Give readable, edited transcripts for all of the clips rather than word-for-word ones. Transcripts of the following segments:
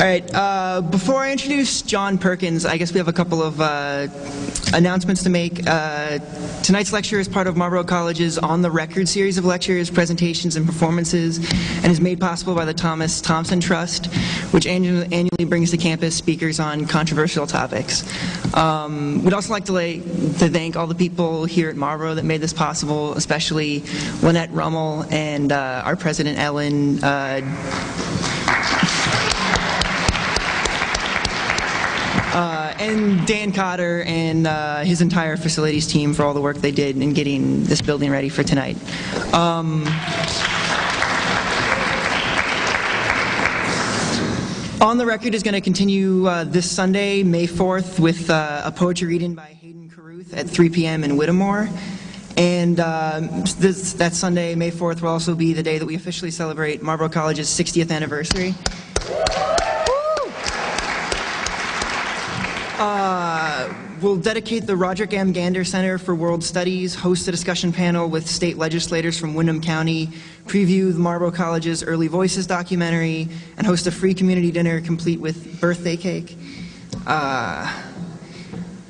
All right, before I introduce John Perkins, I guess we have a couple of announcements to make. Tonight's lecture is part of Marlborough College's On the Record series of lectures, presentations, and performances, and is made possible by the Thomas Thompson Trust, which annually brings to campus speakers on controversial topics. We'd also like to thank all the people here at Marlborough that made this possible, especially Lynette Rummel and our president, Ellen, and Dan Cotter and his entire facilities team for all the work they did in getting this building ready for tonight. On the Record is going to continue this Sunday, May 4th, with a poetry reading by Hayden Carruth at 3 p.m. in Whittemore. And that Sunday, May 4th, will also be the day that we officially celebrate Marlborough College's 60th anniversary. We'll dedicate the Roderick M. Gander Center for World Studies, host a discussion panel with state legislators from Windham County, preview the Marlborough College's Early Voices documentary, and host a free community dinner complete with birthday cake.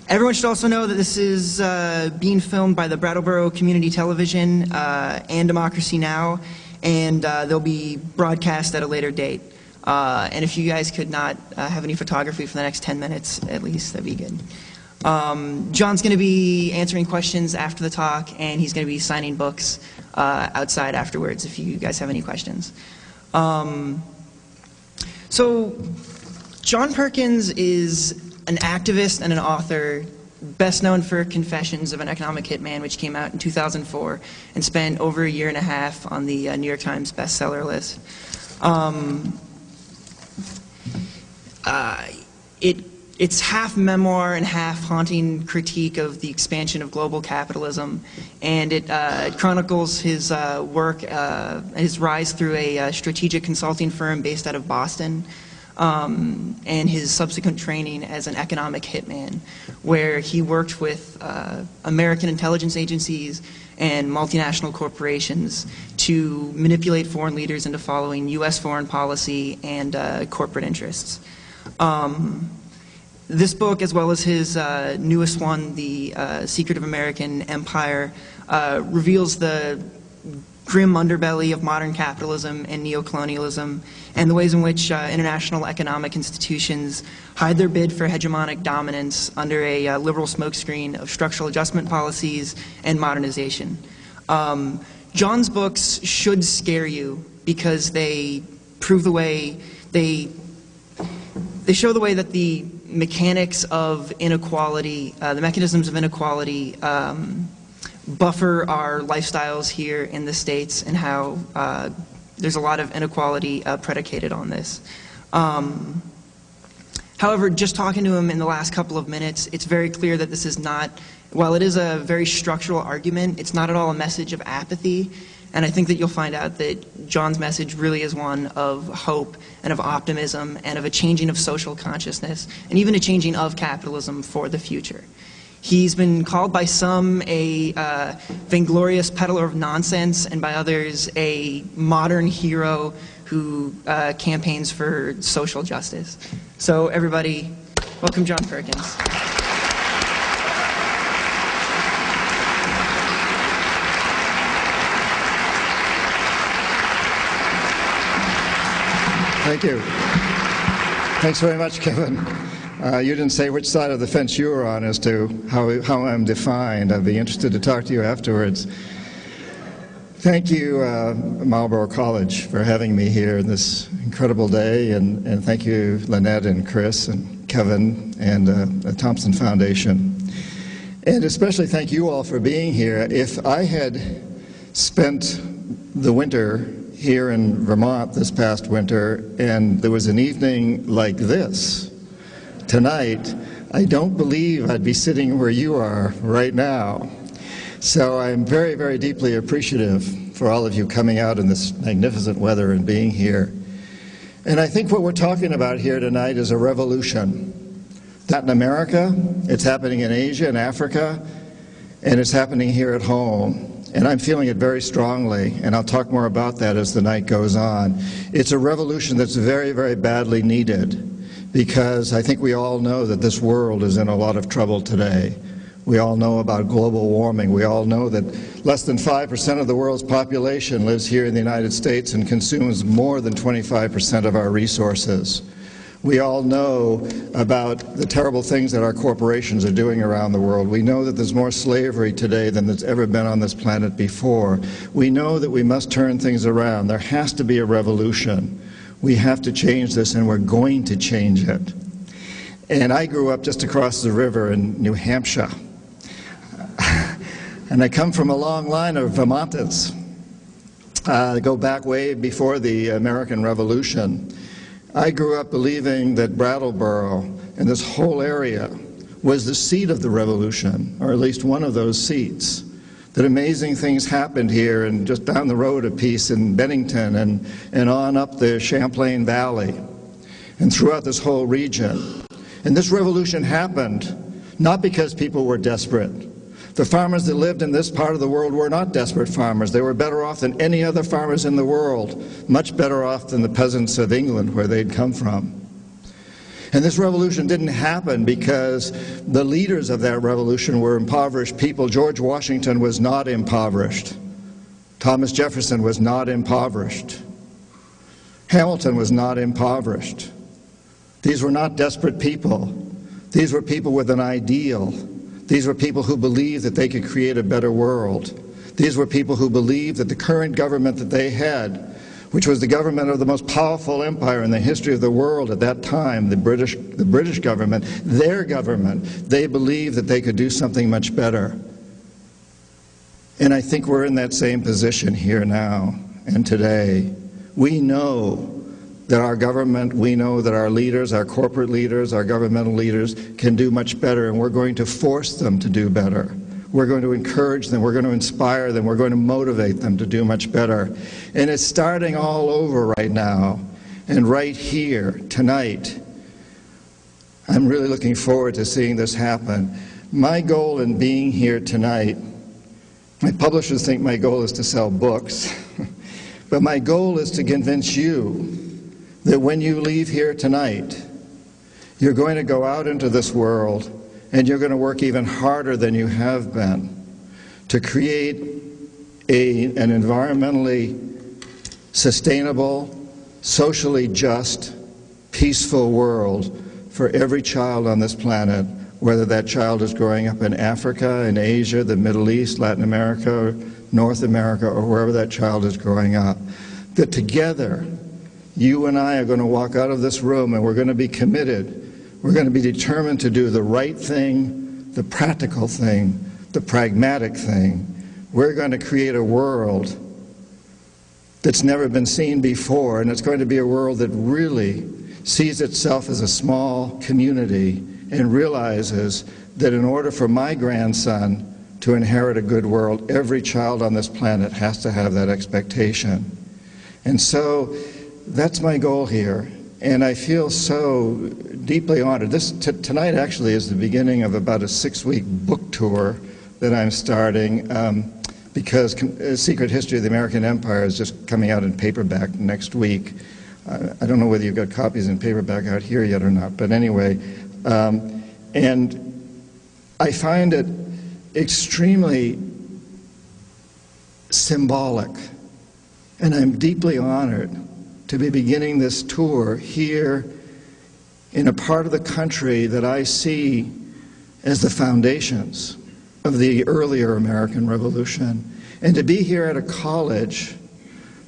Everyone should also know that this is being filmed by the Brattleboro Community Television and Democracy Now!, and they'll be broadcast at a later date. And if you guys could not have any photography for the next 10 minutes, at least, that'd be good. John's going to be answering questions after the talk, and he's going to be signing books outside afterwards if you guys have any questions. So, John Perkins is an activist and an author, best known for Confessions of an Economic Hitman, which came out in 2004 and spent over a year and a half on the New York Times bestseller list. It's half memoir and half haunting critique of the expansion of global capitalism, and it chronicles his work, his rise through a strategic consulting firm based out of Boston, and his subsequent training as an economic hitman, where he worked with American intelligence agencies and multinational corporations to manipulate foreign leaders into following U.S. foreign policy and corporate interests. This book, as well as his newest one, The Secret of American Empire, reveals the grim underbelly of modern capitalism and neocolonialism, and the ways in which international economic institutions hide their bid for hegemonic dominance under a liberal smokescreen of structural adjustment policies and modernization. John's books should scare you because they prove the way, they show the way that the mechanics of inequality, the mechanisms of inequality buffer our lifestyles here in the States, and how there's a lot of inequality predicated on this. However, just talking to him in the last couple of minutes, it's very clear that this is not, while it is a very structural argument, it's not at all a message of apathy. And I think that you'll find out that John's message really is one of hope and of optimism and of a changing of social consciousness and even a changing of capitalism for the future. He's been called by some a vainglorious peddler of nonsense, and by others a modern hero who campaigns for social justice. So everybody, welcome John Perkins. Thank you. Thanks very much, Kevin. You didn't say which side of the fence you were on as to how I'm defined. I'd be interested to talk to you afterwards. Thank you, Marlborough College, for having me here this incredible day, and thank you, Lynette and Chris and Kevin and the Thompson Foundation. And especially thank you all for being here. If I had spent the winter here in Vermont this past winter, and there was an evening like this tonight, I don't believe I'd be sitting where you are right now. So I'm very, very deeply appreciative for all of you coming out in this magnificent weather and being here. And I think what we're talking about here tonight is a revolution. Not in America, it's happening in Asia and Africa, and it's happening here at home. and I'm feeling it very strongly, and I'll talk more about that as the night goes on. It's a revolution that's very, very badly needed, because I think we all know that this world is in a lot of trouble today. We all know about global warming. We all know that less than 5% of the world's population lives here in the United States and consumes more than 25% of our resources. We all know about the terrible things that our corporations are doing around the world. We know that there's more slavery today than there's ever been on this planet before. We know that we must turn things around. There has to be a revolution. We have to change this, and we're going to change it. And I grew up just across the river in New Hampshire. And I come from a long line of Vermonters. They go back way before the American Revolution. I grew up believing that Brattleboro and this whole area was the seat of the revolution, or at least one of those seats. That amazing things happened here and just down the road a piece in Bennington and on up the Champlain Valley and throughout this whole region. And this revolution happened not because people were desperate. The farmers that lived in this part of the world were not desperate farmers. They were better off than any other farmers in the world, much better off than the peasants of England where they'd come from. And this revolution didn't happen because the leaders of that revolution were impoverished people. George Washington was not impoverished. Thomas Jefferson was not impoverished. Hamilton was not impoverished. These were not desperate people. These were people with an ideal. These were people who believed that they could create a better world. These were people who believed that the current government that they had, which was the government of the most powerful empire in the history of the world at that time, the British government, their government, they believed that they could do something much better. And I think we're in that same position here now and today. We know that our government, we know that our leaders, our corporate leaders, our governmental leaders can do much better, and we're going to force them to do better. We're going to encourage them, we're going to inspire them, we're going to motivate them to do much better. And it's starting all over right now, and right here, tonight. I'm really looking forward to seeing this happen. My goal in being here tonight, my publishers think my goal is to sell books, but my goal is to convince you that when you leave here tonight, you're going to go out into this world and you're going to work even harder than you have been to create an environmentally sustainable, socially just, peaceful world for every child on this planet, whether that child is growing up in Africa, in Asia, the Middle East, Latin America, North America, or wherever that child is growing up. That together, you and I are going to walk out of this room and we're going to be committed. We're going to be determined to do the right thing, the practical thing, the pragmatic thing. We're going to create a world that's never been seen before, and it's going to be a world that really sees itself as a small community and realizes that in order for my grandson to inherit a good world, every child on this planet has to have that expectation. And so that's my goal here, and I feel so deeply honored. Tonight actually is the beginning of about a 6-week book tour that I'm starting because Secret History of the American Empire is just coming out in paperback next week. I don't know whether you've got copies in paperback out here yet or not, but anyway. And I find it extremely symbolic, and I'm deeply honored to be beginning this tour here in a part of the country that I see as the foundations of the earlier American Revolution, and to be here at a college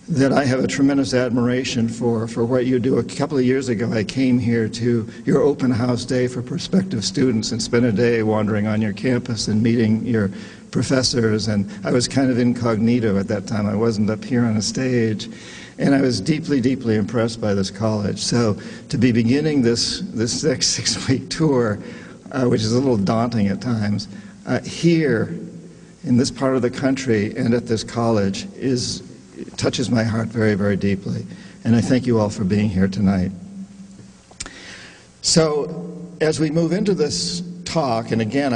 that I have a tremendous admiration for what you do. A couple of years ago, I came here to your open house day for prospective students and spent a day wandering on your campus and meeting your professors, and I was kind of incognito at that time. I wasn't up here on a stage, and I was deeply, deeply impressed by this college. So to be beginning this next 6-week tour, which is a little daunting at times, here in this part of the country and at this college it touches my heart very, very deeply. And I thank you all for being here tonight. So as we move into this talk, and again,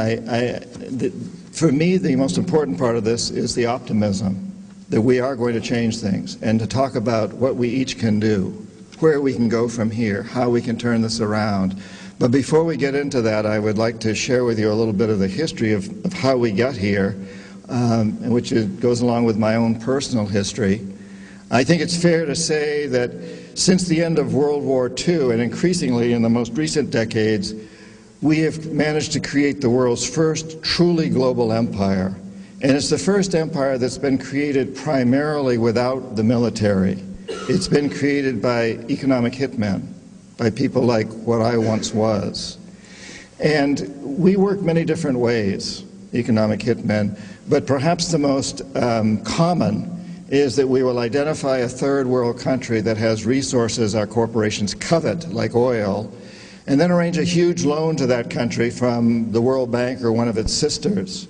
For me, the most important part of this is the optimism that we are going to change things, and to talk about what we each can do, where we can go from here, how we can turn this around. But before we get into that, I would like to share with you a little bit of the history of how we got here, which goes along with my own personal history. I think it's fair to say that since the end of World War II, and increasingly in the most recent decades, we have managed to create the world's first truly global empire. And it's the first empire that's been created primarily without the military. It's been created by economic hitmen, by people like what I once was. And we work many different ways, economic hitmen, but perhaps the most common is that we will identify a third world country that has resources our corporations covet, like oil, and then arrange a huge loan to that country from the World Bank or one of its sisters.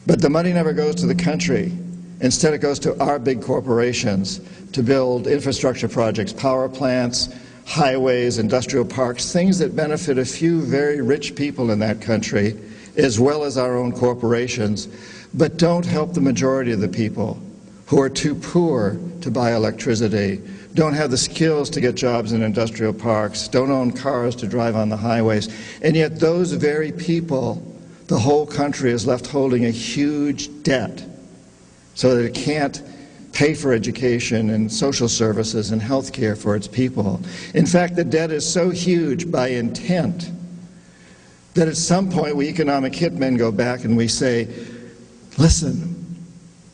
But the money never goes to the country. Instead, it goes to our big corporations to build infrastructure projects, power plants, highways, industrial parks, things that benefit a few very rich people in that country, as well as our own corporations, but don't help the majority of the people who are too poor to buy electricity, don't have the skills to get jobs in industrial parks, don't own cars to drive on the highways. And yet those very people, the whole country is left holding a huge debt so that it can't pay for education and social services and health care for its people. In fact, the debt is so huge by intent that at some point we economic hitmen go back and we say, listen,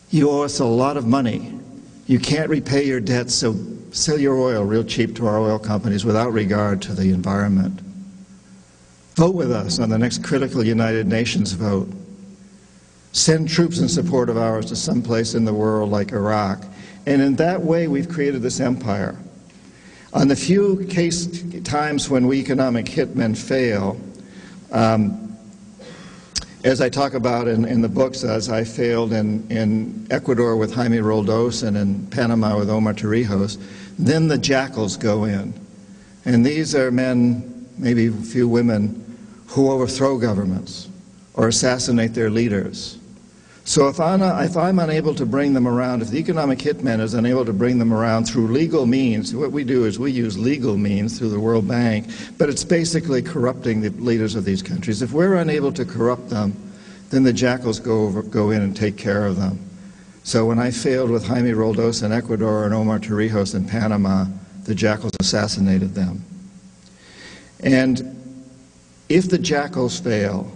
you owe us a lot of money. You can't repay your debts, so sell your oil real cheap to our oil companies without regard to the environment. Vote with us on the next critical United Nations vote. Send troops in support of ours to some place in the world like Iraq. And in that way, we've created this empire. On the few times when we economic hitmen fail, as I talk about in the books, as I failed in Ecuador with Jaime Roldos and in Panama with Omar Torrijos, then the jackals go in. And these are men, maybe a few women, who overthrow governments or assassinate their leaders. So if I'm unable to bring them around, if the economic hitman is unable to bring them around through legal means, what we do is we use legal means through the World Bank, but it's basically corrupting the leaders of these countries. If we're unable to corrupt them, then the jackals go in and take care of them. So when I failed with Jaime Roldos in Ecuador and Omar Torrijos in Panama, the jackals assassinated them. And if the jackals fail,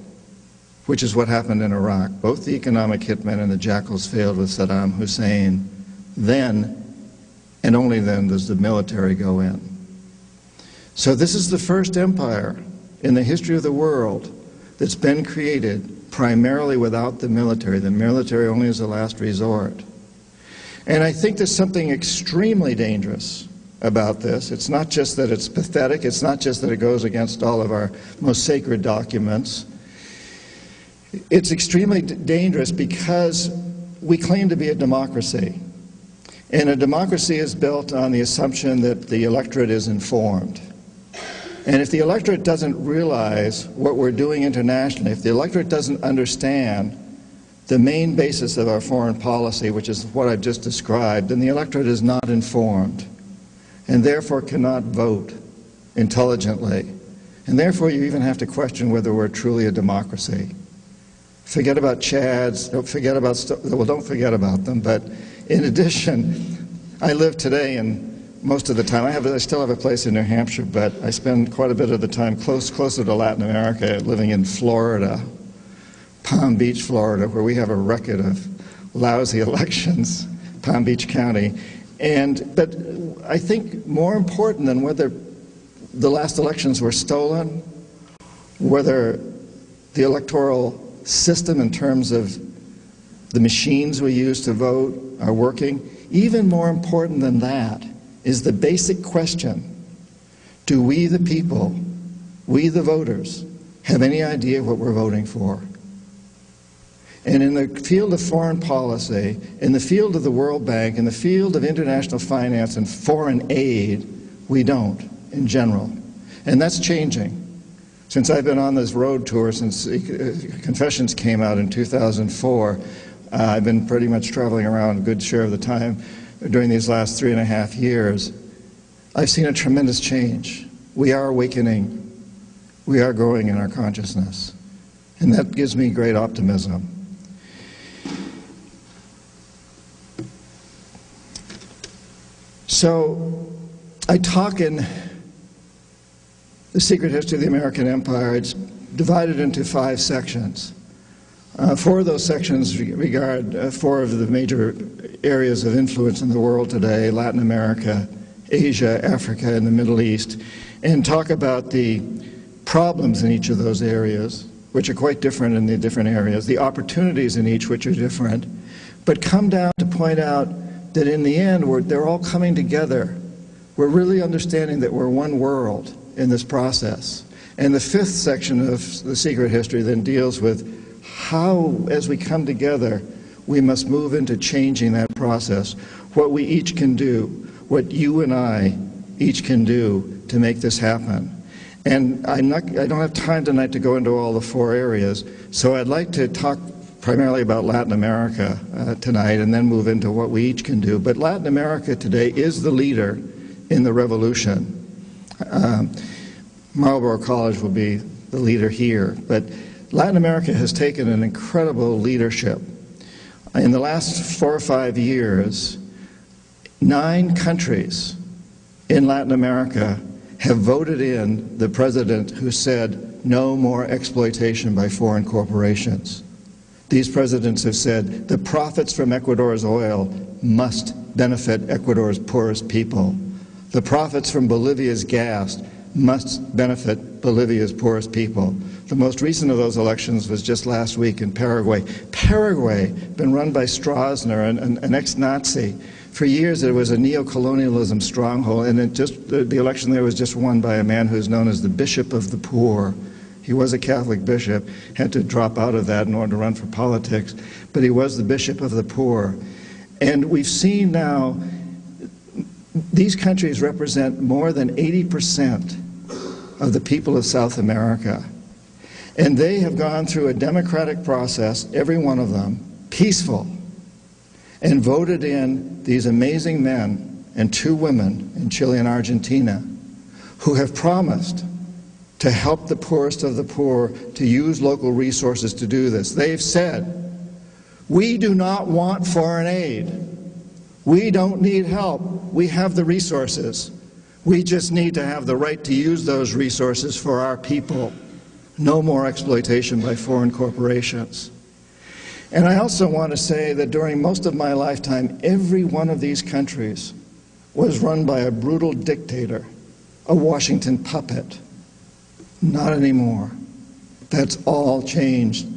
which is what happened in Iraq, both the economic hitmen and the jackals failed with Saddam Hussein, then, and only then, does the military go in. So this is the first empire in the history of the world that's been created primarily without the military only as a last resort. And I think there's something extremely dangerous about this. It's not just that it's pathetic, it's not just that it goes against all of our most sacred documents. It's extremely dangerous because we claim to be a democracy. And a democracy is built on the assumption that the electorate is informed. And if the electorate doesn't realize what we're doing internationally, if the electorate doesn't understand the main basis of our foreign policy, which is what I've just described, then the electorate is not informed and therefore cannot vote intelligently. And therefore you even have to question whether we're truly a democracy. Forget about Chads, don't forget about them, but in addition, I live today and most of the time, I still have a place in New Hampshire, but I spend quite a bit of the time closer to Latin America, living in Florida, Palm Beach, Florida, where we have a record of lousy elections, Palm Beach County. But I think more important than whether the last elections were stolen, whether the electoral system in terms of the machines we use to vote are working, even more important than that is the basic question: do we the people, we the voters, have any idea what we're voting for? And in the field of foreign policy, in the field of the World Bank, in the field of international finance and foreign aid, we don't, in general. And that's changing. Since I've been on this road tour, since Confessions came out in 2004, I've been pretty much traveling around a good share of the time during these last 3.5 years. I've seen a tremendous change. We are awakening. We are growing in our consciousness. And that gives me great optimism. So, I talk in The Secret History of the American Empire. It's divided into 5 sections. 4 of those sections regard 4 of the major areas of influence in the world today: Latin America, Asia, Africa, and the Middle East, and talk about the problems in each of those areas, which are quite different in the different areas, the opportunities in each which are different, but come down to point out that in the end, they're all coming together. We're really understanding that we're one world in this process. And the 5th section of The Secret History then deals with how, as we come together, we must move into changing that process, what we each can do, what you and I each can do to make this happen. And I don't have time tonight to go into all the 4 areas, so I'd like to talk primarily about Latin America tonight and then move into what we each can do. But Latin America today is the leader in the revolution. Marlborough College will be the leader here, but Latin America has taken an incredible leadership. In the last 4 or 5 years, 9 countries in Latin America have voted in the president who said no more exploitation by foreign corporations. These presidents have said the profits from Ecuador's oil must benefit Ecuador's poorest people. The profits from Bolivia's gas must benefit Bolivia's poorest people. The most recent of those elections was just last week in Paraguay. Paraguay, been run by Stroessner, an ex-Nazi. For years it was a neo-colonialism stronghold, and the election there was just won by a man who's known as the Bishop of the Poor. He was a Catholic bishop, had to drop out of that in order to run for politics, but he was the Bishop of the Poor. And we've seen now these countries represent more than 80% of the people of South America. And they have gone through a democratic process, every one of them, peaceful, and voted in these amazing men and 2 women in Chile and Argentina who have promised to help the poorest of the poor, to use local resources to do this. They've said, we do not want foreign aid. We don't need help. We have the resources. We just need to have the right to use those resources for our people. No more exploitation by foreign corporations. And I also want to say that during most of my lifetime, every one of these countries was run by a brutal dictator, a Washington puppet. Not anymore. That's all changed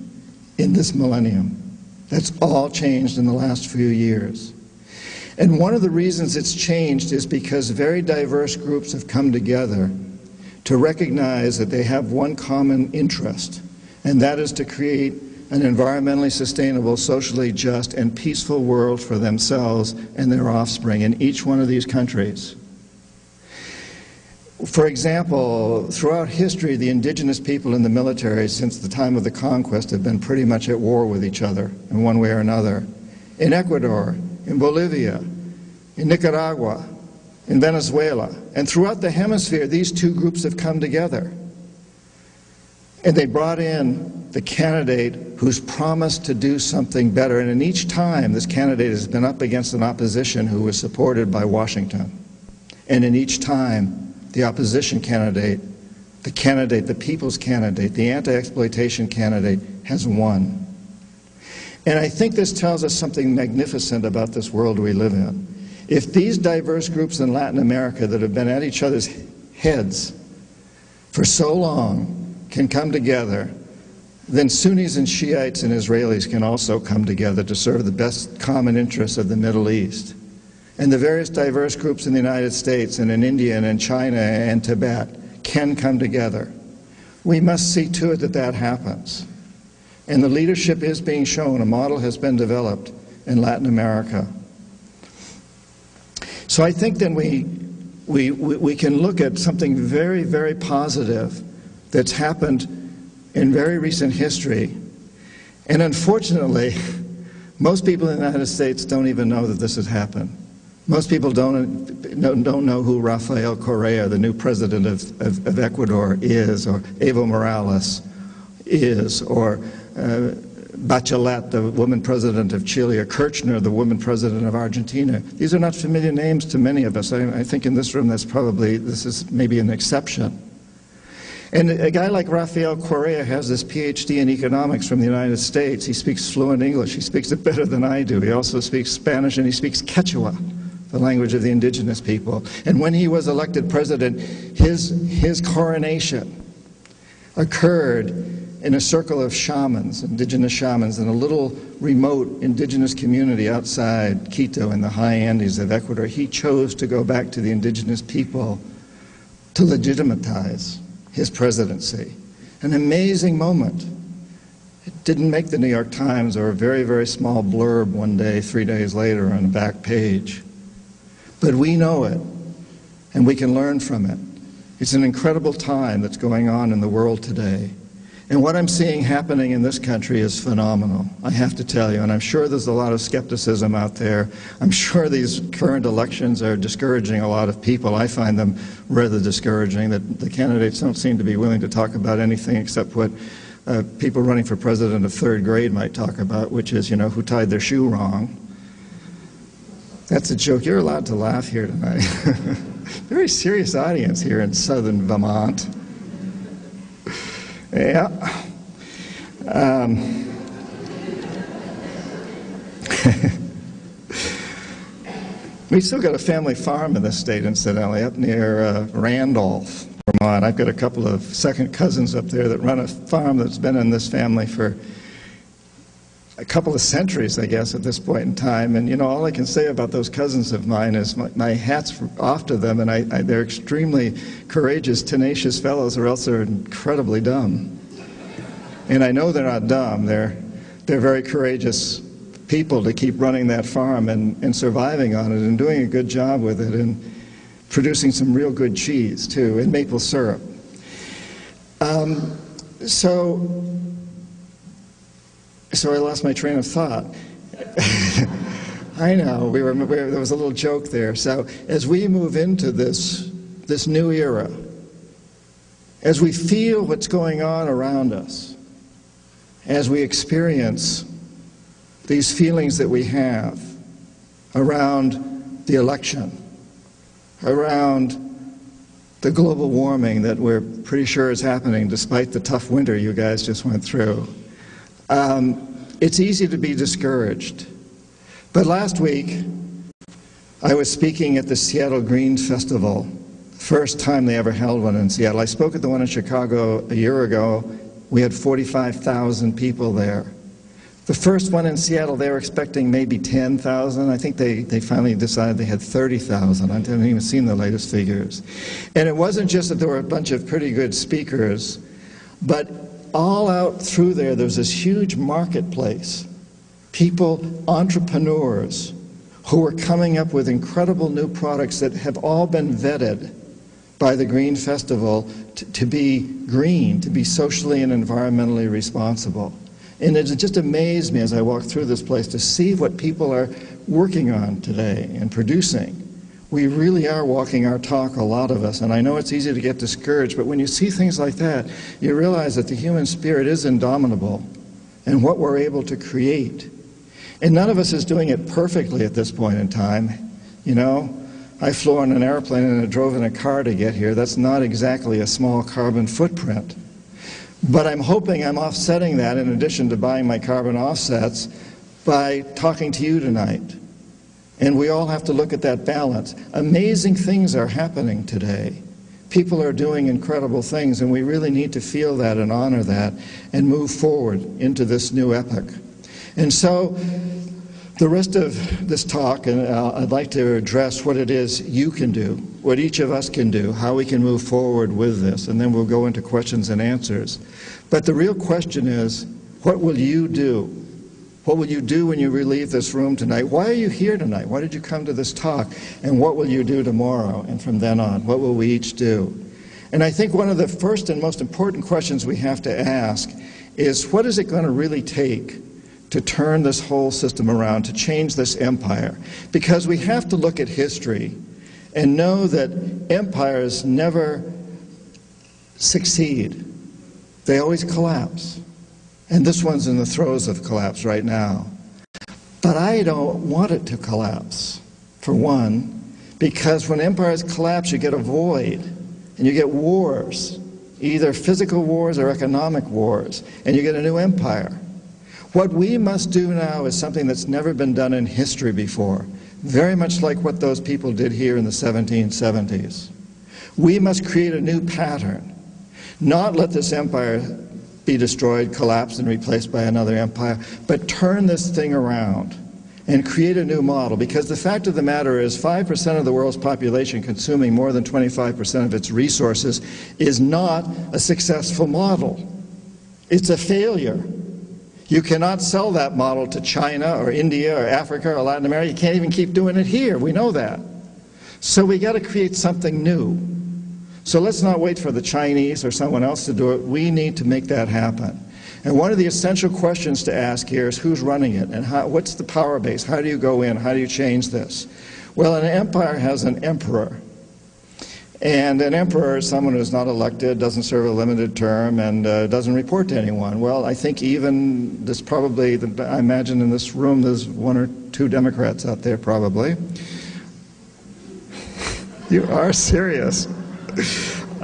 in this millennium. That's all changed in the last few years. And one of the reasons it's changed is because very diverse groups have come together to recognize that they have one common interest, and that is to create an environmentally sustainable, socially just, and peaceful world for themselves and their offspring in each one of these countries. For example, throughout history, the indigenous people in the military since the time of the conquest have been pretty much at war with each other in one way or another. In Ecuador, in Bolivia, in Nicaragua, in Venezuela, and throughout the hemisphere, these 2 groups have come together. And they brought in the candidate who's promised to do something better. And in each time, this candidate has been up against an opposition who was supported by Washington. And in each time, the opposition candidate, the people's candidate, the anti-exploitation candidate has won. And I think this tells us something magnificent about this world we live in. If these diverse groups in Latin America that have been at each other's heads for so long can come together, then Sunnis and Shiites and Israelis can also come together to serve the best common interests of the Middle East. And the various diverse groups in the United States and in India and in China and Tibet can come together. We must see to it that that happens. And the leadership is being shown. A model has been developed in Latin America. So I think then we can look at something very, very positive that's happened in very recent history. And unfortunately, most people in the United States don't even know that this has happened. Most people don't know who Rafael Correa, the new president of Ecuador, is, or Evo Morales is, or Bachelet, the woman president of Chile, or Kirchner, the woman president of Argentina. These are not familiar names to many of us. I think in this room this is maybe an exception. And a guy like Rafael Correa has this PhD in economics from the United States. He speaks fluent English. He speaks it better than I do. He also speaks Spanish, and he speaks Quechua, the language of the indigenous people. And when he was elected president, his coronation occurred in a circle of shamans, indigenous shamans, in a little remote indigenous community outside Quito in the high Andes of Ecuador. He chose to go back to the indigenous people to legitimize his presidency. An amazing moment. It didn't make the New York Times, or a very, very small blurb one day, 3 days later on a back page. But we know it, and we can learn from it. It's an incredible time that's going on in the world today. And what I'm seeing happening in this country is phenomenal, I have to tell you. And I'm sure there's a lot of skepticism out there. I'm sure these current elections are discouraging a lot of people. I find them rather discouraging, that the candidates don't seem to be willing to talk about anything except what people running for president of third grade might talk about, which is, who tied their shoe wrong. That's a joke. You're allowed to laugh here tonight. Very serious audience here in southern Vermont. Yeah. We still got a family farm in this state, incidentally, up near Randolph, Vermont. I've got a couple of second cousins up there that run a farm that's been in this family for a couple of centuries, I guess, at this point in time. And, all I can say about those cousins of mine is my hat's off to them, and they're extremely courageous, tenacious fellows, or else they're incredibly dumb. And I know they're not dumb. They're very courageous people to keep running that farm and surviving on it and doing a good job with it and producing some real good cheese, too, and maple syrup. So I lost my train of thought. I know, there was a little joke there. So as we move into this new era, as we feel what's going on around us, as we experience these feelings that we have around the election, around the global warming that we're pretty sure is happening despite the tough winter you guys just went through, it's easy to be discouraged. But last week, I was speaking at the Seattle Green Festival, first time they ever held one in Seattle. I spoke at the one in Chicago a year ago. We had 45,000 people there. The first one in Seattle, they were expecting maybe 10,000. I think they finally decided they had 30,000. I haven't even seen the latest figures. And it wasn't just that there were a bunch of pretty good speakers, but all out through there was this huge marketplace. People, entrepreneurs, who were coming up with incredible new products that have all been vetted by the Green Festival to be green, to be socially and environmentally responsible. And it just amazed me as I walked through this place to see what people are working on today and producing. We really are walking our talk, a lot of us, and I know it's easy to get discouraged, but when you see things like that, you realize that the human spirit is indomitable and what we're able to create. And none of us is doing it perfectly at this point in time. I flew on an airplane and I drove in a car to get here. That's not exactly a small carbon footprint. But I'm hoping I'm offsetting that, in addition to buying my carbon offsets, by talking to you tonight. And we all have to look at that balance. Amazing things are happening today. People are doing incredible things, and we really need to feel that and honor that and move forward into this new epoch. And so the rest of this talk, and I'd like to address what it is you can do, what each of us can do, how we can move forward with this, and then we'll go into questions and answers. But the real question is, what will you do? What will you do when you leave this room tonight? Why are you here tonight? Why did you come to this talk? And what will you do tomorrow and from then on? What will we each do? And I think one of the first and most important questions we have to ask is, what is it going to really take to turn this whole system around, to change this empire? Because we have to look at history and know that empires never succeed. They always collapse. And this one's in the throes of collapse right now. But I don't want it to collapse, for one, because when empires collapse, you get a void, and you get wars, either physical wars or economic wars, and you get a new empire. What we must do now is something that's never been done in history before, very much like what those people did here in the 1770s. We must create a new pattern, not let this empire be destroyed, collapsed, and replaced by another empire, but turn this thing around and create a new model. Because the fact of the matter is, 5% of the world's population consuming more than 25% of its resources is not a successful model. It's a failure. You cannot sell that model to China or India or Africa or Latin America. You can't even keep doing it here. We know that. So we got to create something new. So let's not wait for the Chinese or someone else to do it. We need to make that happen. And one of the essential questions to ask here is, who's running it, and what's the power base? How do you go in? How do you change this? Well, an empire has an emperor. And an emperor is someone who's not elected, doesn't serve a limited term, and doesn't report to anyone. Well, I think even there's probably, I imagine in this room there's 1 or 2 Democrats out there probably. You are serious.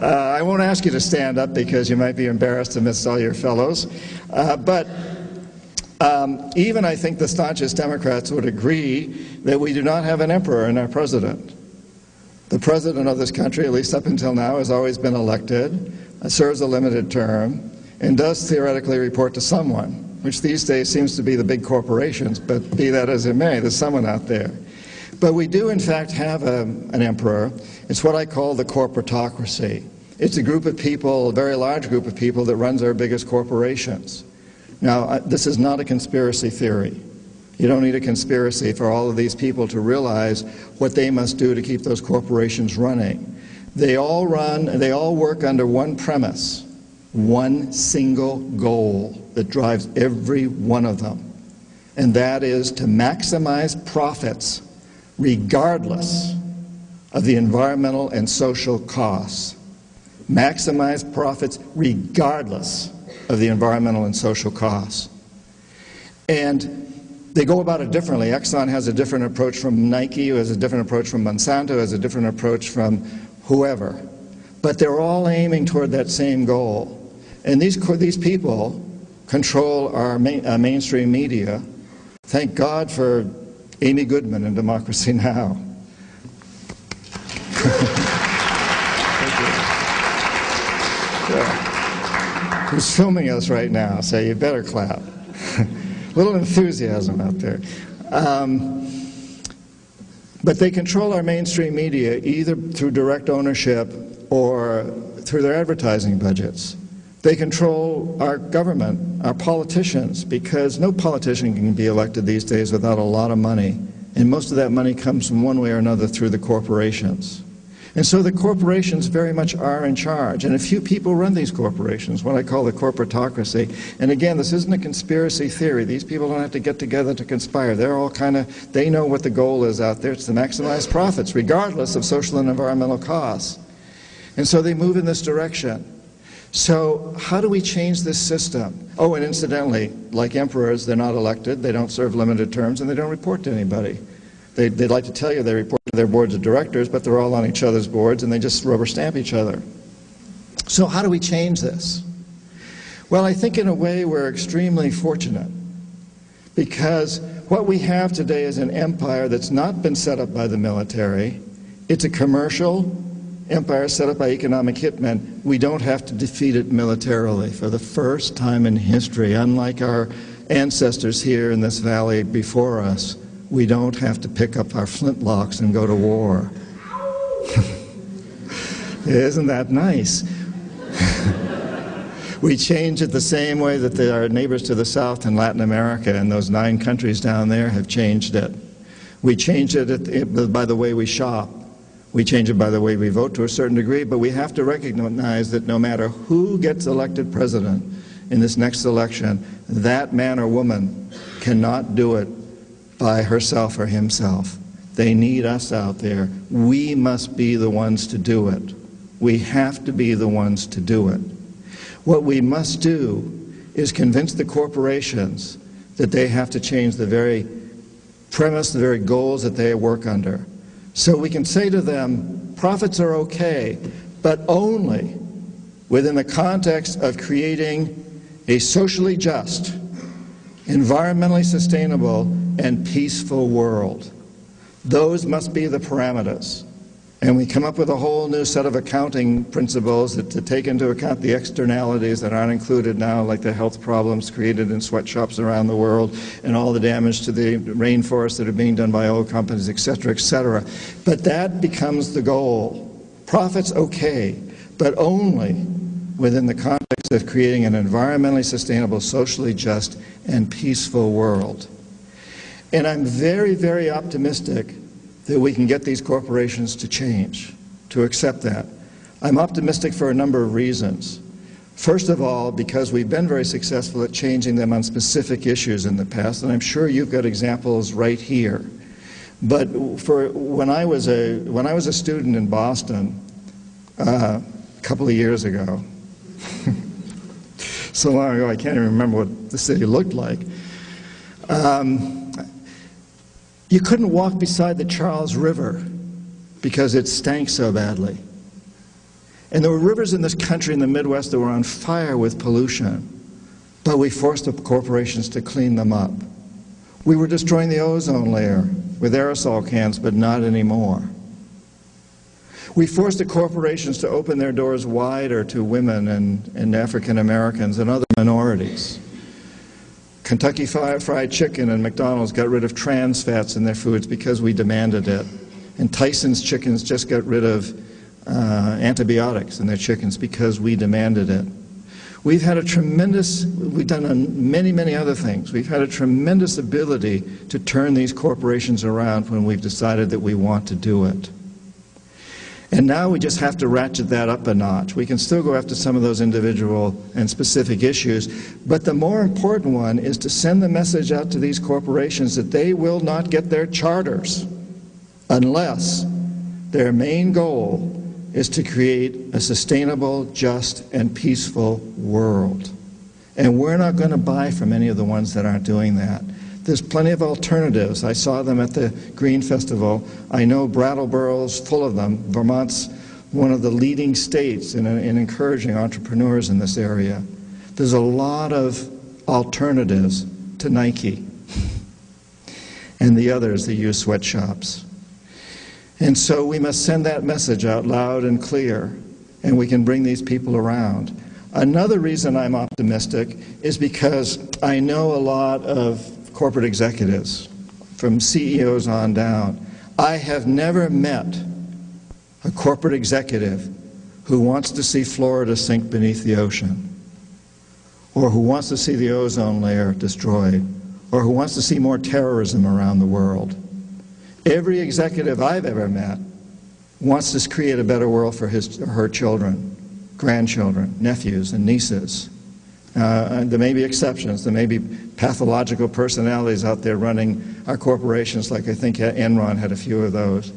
I won't ask you to stand up because you might be embarrassed amidst all your fellows. But even I think the staunchest Democrats would agree that we do not have an emperor in our president. The president of this country, at least up until now, has always been elected, serves a limited term, and does theoretically report to someone, which these days seems to be the big corporations, but be that as it may, there's someone out there. But we do, in fact, have an emperor. It's what I call the corporatocracy. It's a group of people, a very large group of people, that runs our biggest corporations. Now, this is not a conspiracy theory. You don't need a conspiracy for all of these people to realize what they must do to keep those corporations running. They all work under one premise, one single goal that drives every one of them. And that is to maximize profits regardless of the environmental and social costs. Maximize profits regardless of the environmental and social costs. And they go about it differently. Exxon has a different approach from Nike, who has a different approach from Monsanto, has a different approach from whoever. But they're all aiming toward that same goal. And these people control our mainstream media. Thank God for Amy Goodman in Democracy Now! Yeah. Who's filming us right now, so you better clap. Little enthusiasm out there. But they control our mainstream media either through direct ownership or through their advertising budgets. They control our government, our politicians, because no politician can be elected these days without a lot of money. And most of that money comes from one way or another through the corporations. And so the corporations very much are in charge. And a few people run these corporations, what I call the corporatocracy. And again, this isn't a conspiracy theory. These people don't have to get together to conspire. They're all they know what the goal is out there. It's to maximize profits, regardless of social and environmental costs. And so they move in this direction. So how do we change this system? Oh, and incidentally, like emperors, they're not elected, they don't serve limited terms, and they don't report to anybody. They'd like to tell you they report to their boards of directors, but they're all on each other's boards, and they just rubber stamp each other. So how do we change this? Well, I think in a way we're extremely fortunate, because what we have today is an empire that's not been set up by the military. It's a commercial empire set up by economic hitmen. We don't have to defeat it militarily for the first time in history. Unlike our ancestors here in this valley before us, we don't have to pick up our flintlocks and go to war. Isn't that nice? We change it the same way that our neighbors to the south in Latin America and those 9 countries down there have changed it. We change it by the way we shop. We change it by the way we vote to a certain degree, but we have to recognize that no matter who gets elected president in this next election, that man or woman cannot do it by herself or himself. They need us out there. We must be the ones to do it. We have to be the ones to do it. What we must do is convince the corporations that they have to change the very premise, the very goals that they work under. So we can say to them, profits are okay, but only within the context of creating a socially just, environmentally sustainable, and peaceful world. Those must be the parameters. And we come up with a whole new set of accounting principles to take into account the externalities that aren't included now, like the health problems created in sweatshops around the world and all the damage to the rainforests that are being done by oil companies, et cetera, et cetera. But that becomes the goal. Profits, okay, but only within the context of creating an environmentally sustainable, socially just, and peaceful world. And I'm very, very optimistic that we can get these corporations to change, to accept that. I'm optimistic for a number of reasons. First of all, because we've been very successful at changing them on specific issues in the past, and I'm sure you've got examples right here. But when I was a student in Boston a couple of years ago, so long ago I can't even remember what the city looked like, you couldn't walk beside the Charles River because it stank so badly. And there were rivers in this country in the Midwest that were on fire with pollution, but we forced the corporations to clean them up. We were destroying the ozone layer with aerosol cans, but not anymore. We forced the corporations to open their doors wider to women and African Americans and other minorities. Kentucky Fried Chicken and McDonald's got rid of trans fats in their foods because we demanded it. And Tyson's Chickens just got rid of antibiotics in their chickens because we demanded it. We've done many, many other things. We've had a tremendous ability to turn these corporations around when we've decided that we want to do it. And now we just have to ratchet that up a notch. We can still go after some of those individual and specific issues, but the more important one is to send the message out to these corporations that they will not get their charters unless their main goal is to create a sustainable, just, and peaceful world. And we're not going to buy from any of the ones that aren't doing that. There's plenty of alternatives. I saw them at the Green Festival. I know Brattleboro's full of them. Vermont's one of the leading states in encouraging entrepreneurs in this area. There's a lot of alternatives to Nike and the others that use sweatshops. And so we must send that message out loud and clear, and we can bring these people around. Another reason I'm optimistic is because I know a lot of corporate executives, from CEOs on down. I have never met a corporate executive who wants to see Florida sink beneath the ocean, or who wants to see the ozone layer destroyed, or who wants to see more terrorism around the world. Every executive I've ever met wants to create a better world for his or her children, grandchildren, nephews, and nieces. There may be exceptions. There may be pathological personalities out there running our corporations, like I think Enron had a few of those.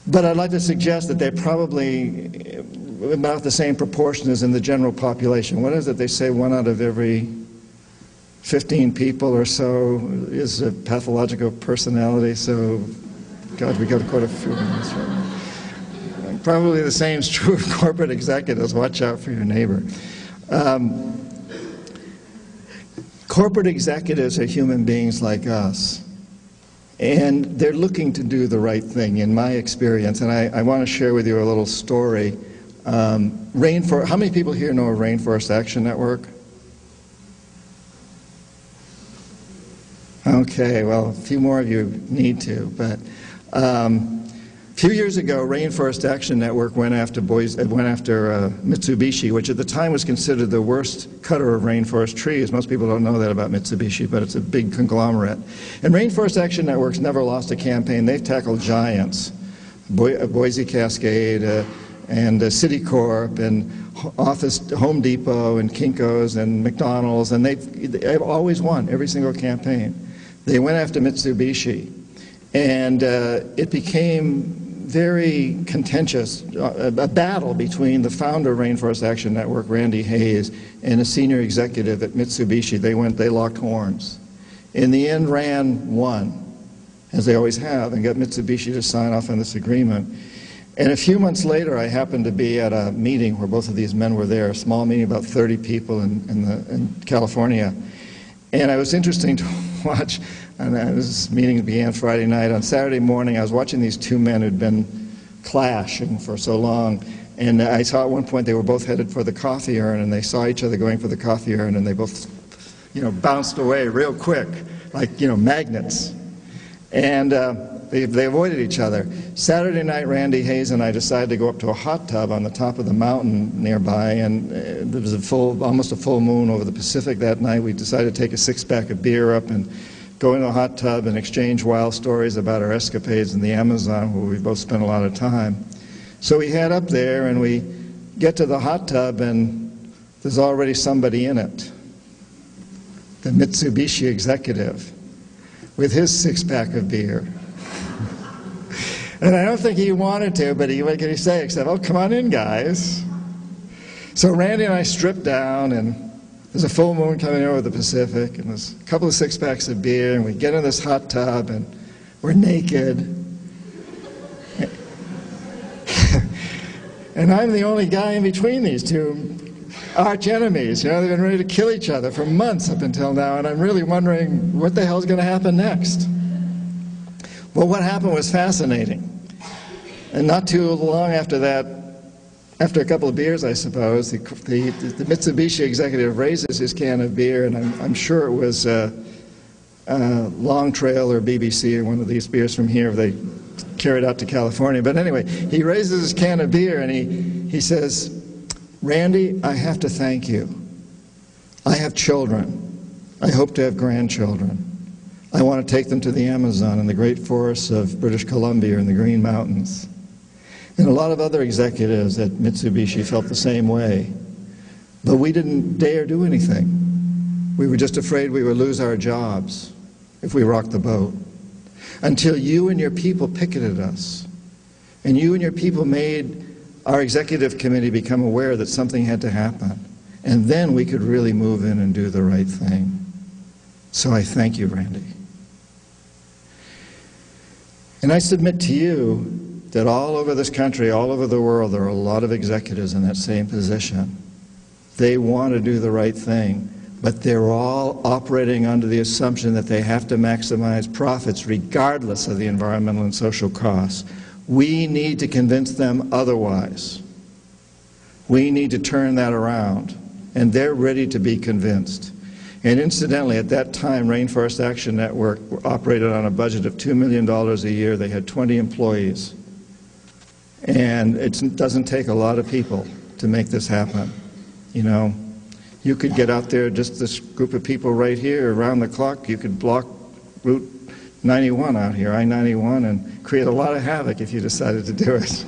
But I'd like to suggest that they're probably about the same proportion as in the general population. What is it? They say 1 out of every 15 people or so is a pathological personality. So, God, we got quite a few of this right now. Probably the same is true of corporate executives. Watch out for your neighbor. Corporate executives are human beings like us, and they're looking to do the right thing, in my experience. And I want to share with you a little story. How many people here know of Rainforest Action Network? Okay, well, a few more of you need to, but a few years ago, Rainforest Action Network went after Mitsubishi, which at the time was considered the worst cutter of rainforest trees. Most people don't know that about Mitsubishi, but it's a big conglomerate. And Rainforest Action Network's never lost a campaign. They've tackled giants. Boise Cascade, and Citicorp, and Home Depot, and Kinko's, and McDonald's, and they've always won every single campaign. They went after Mitsubishi, and it became very contentious, a battle between the founder of Rainforest Action Network, Randy Hayes, and a senior executive at Mitsubishi. They locked horns. In the end, Rand won, as they always have, and got Mitsubishi to sign off on this agreement. And a few months later, I happened to be at a meeting where both of these men were there, a small meeting, about 30 people in California. And it was interesting to watch, and this meeting began Friday night. On Saturday morning, I was watching these two men who'd been clashing for so long. And I saw at one point they were both headed for the coffee urn, and they saw each other going for the coffee urn, and they both, bounced away real quick, like, magnets. And they avoided each other. Saturday night, Randy Hayes and I decided to go up to a hot tub on the top of the mountain nearby, and there was almost a full moon over the Pacific that night. We decided to take a six-pack of beer up and go into a hot tub and exchange wild stories about our escapades in the Amazon, where we both spent a lot of time. So we head up there, and we get to the hot tub, and there's already somebody in it. The Mitsubishi executive, with his six-pack of beer. And I don't think he wanted to, but what could he say except, "Oh, come on in, guys." So Randy and I stripped down, and there's a full moon coming over the Pacific, and there's a couple of six-packs of beer, and we get in this hot tub, and we're naked. And I'm the only guy in between these two arch enemies. They've been ready to kill each other for months up until now, and I'm really wondering what the hell's going to happen next. Well, what happened was fascinating. And not too long after that, after a couple of beers, I suppose, the Mitsubishi executive raises his can of beer, and I'm sure it was Long Trail or BBC or one of these beers from here. They carried out to California. But anyway, he raises his can of beer, and he says, "Randy, I have to thank you. I have children. I hope to have grandchildren. I want to take them to the Amazon and the great forests of British Columbia and the Green Mountains." And a lot of other executives at Mitsubishi felt the same way. But we didn't dare do anything. We were just afraid we would lose our jobs if we rocked the boat. Until you and your people picketed us. And you and your people made our executive committee become aware that something had to happen. And then we could really move in and do the right thing. So I thank you, Randy. And I submit to you that all over this country, all over the world, there are a lot of executives in that same position. They want to do the right thing, but they're all operating under the assumption that they have to maximize profits regardless of the environmental and social costs. We need to convince them otherwise. We need to turn that around, and they're ready to be convinced. And incidentally, at that time, Rainforest Action Network operated on a budget of $2 million a year. They had 20 employees. And it doesn't take a lot of people to make this happen. You could get out there, just this group of people right here, around the clock. You could block Route 91 out here, I-91, and create a lot of havoc if you decided to do it.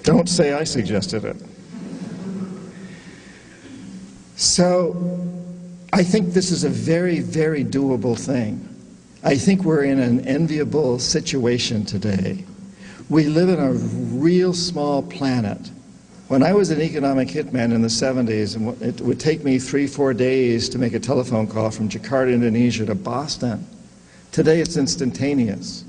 Don't say I suggested it. So I think this is a very, very doable thing. I think we're in an enviable situation today. We live in a real small planet. When I was an economic hitman in the 70s, it would take me 3-4 days to make a telephone call from Jakarta, Indonesia to Boston. Today it's instantaneous.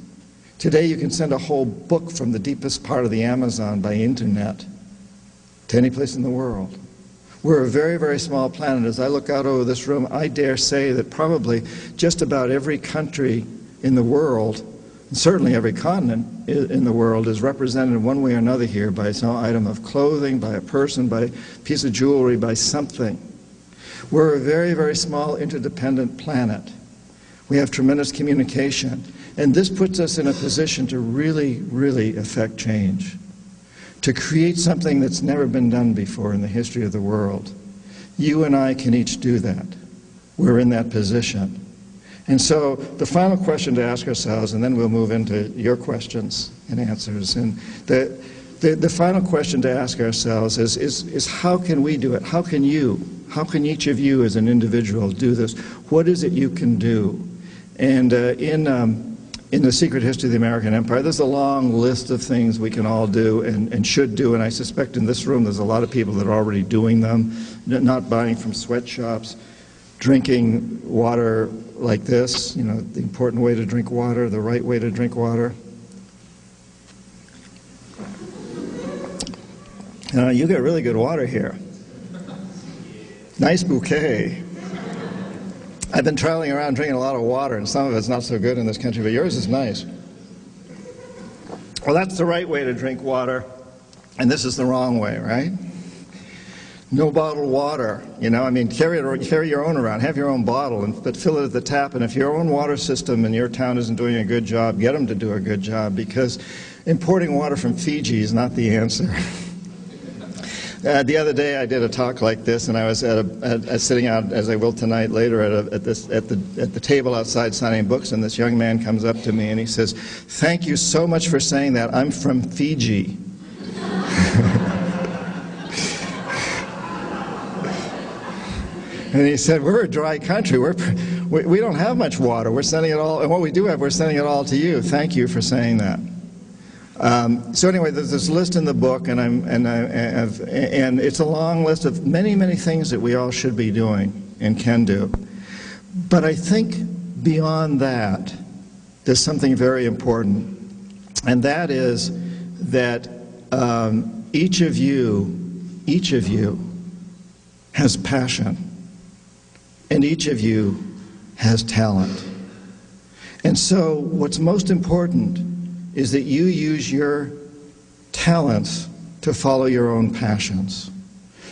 Today you can send a whole book from the deepest part of the Amazon by internet to any place in the world. We're a very, very small planet. As I look out over this room, I dare say that probably just about every country in the world, and certainly every continent in the world, is represented in one way or another here by some item of clothing, by a person, by a piece of jewelry, by something. We're a very, very small, interdependent planet. We have tremendous communication. And this puts us in a position to really, really affect change, to create something that's never been done before in the history of the world. You and I can each do that. We're in that position. And so the final question to ask ourselves, and then we'll move into your questions and answers, and the final question to ask ourselves is how can we do it? How can each of you as an individual do this? What is it you can do? And in The Secret History of the American Empire, there's a long list of things we can all do and should do, and I suspect in this room there's a lot of people that are already doing them, not buying from sweatshops, drinking water like this, you know, the important way to drink water, the right way to drink water. You get really good water here. Nice bouquet. I've been traveling around drinking a lot of water, and some of it's not so good in this country, but yours is nice. Well, that's the right way to drink water, and this is the wrong way, right? No bottled water, you know, I mean, carry your own around, have your own bottle, but fill it at the tap, and if your own water system in your town isn't doing a good job, get them to do a good job, because importing water from Fiji is not the answer. The other day I did a talk like this, and I was sitting out, as I will tonight later, at the table outside signing books, and this young man comes up to me and he says, "Thank you so much for saying that. I'm from Fiji." And he said, "We're a dry country. We don't have much water. We're sending it all, and what we do have, we're sending it all to you. Thank you for saying that." So anyway, there's this list in the book, and it's a long list of many, many things that we all should be doing and can do. But I think beyond that, there's something very important, and that is that each of you has passion, and each of you has talent. And so what's most important is that you use your talents to follow your own passions.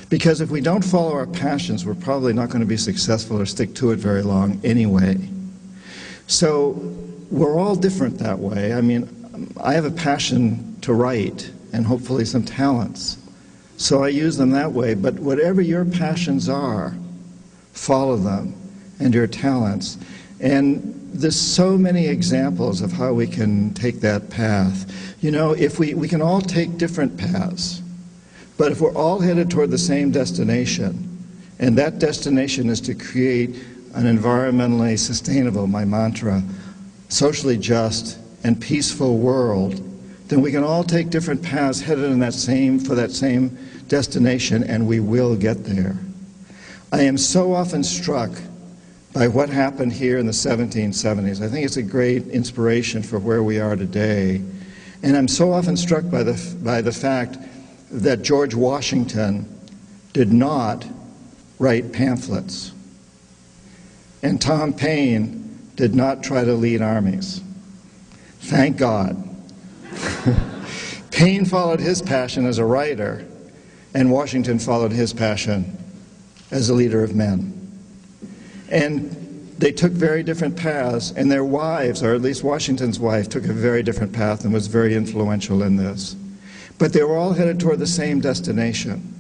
Because if we don't follow our passions, we're probably not going to be successful or stick to it very long anyway. So we're all different that way. I mean, I have a passion to write and hopefully some talents. So I use them that way. But whatever your passions are, follow them and your talents. And there's so many examples of how we can take that path. You know, if we can all take different paths, but if we're all headed toward the same destination, and that destination is to create an environmentally sustainable, my mantra, socially just and peaceful world, then we can all take different paths headed in for that same destination, and we will get there. I am so often struck by what happened here in the 1770s. I think it's a great inspiration for where we are today. And I'm so often struck by the fact that George Washington did not write pamphlets. And Tom Paine did not try to lead armies. Thank God. Paine followed his passion as a writer, and Washington followed his passion as a leader of men. And they took very different paths, and their wives, or at least Washington's wife, took a very different path and was very influential in this. But they were all headed toward the same destination.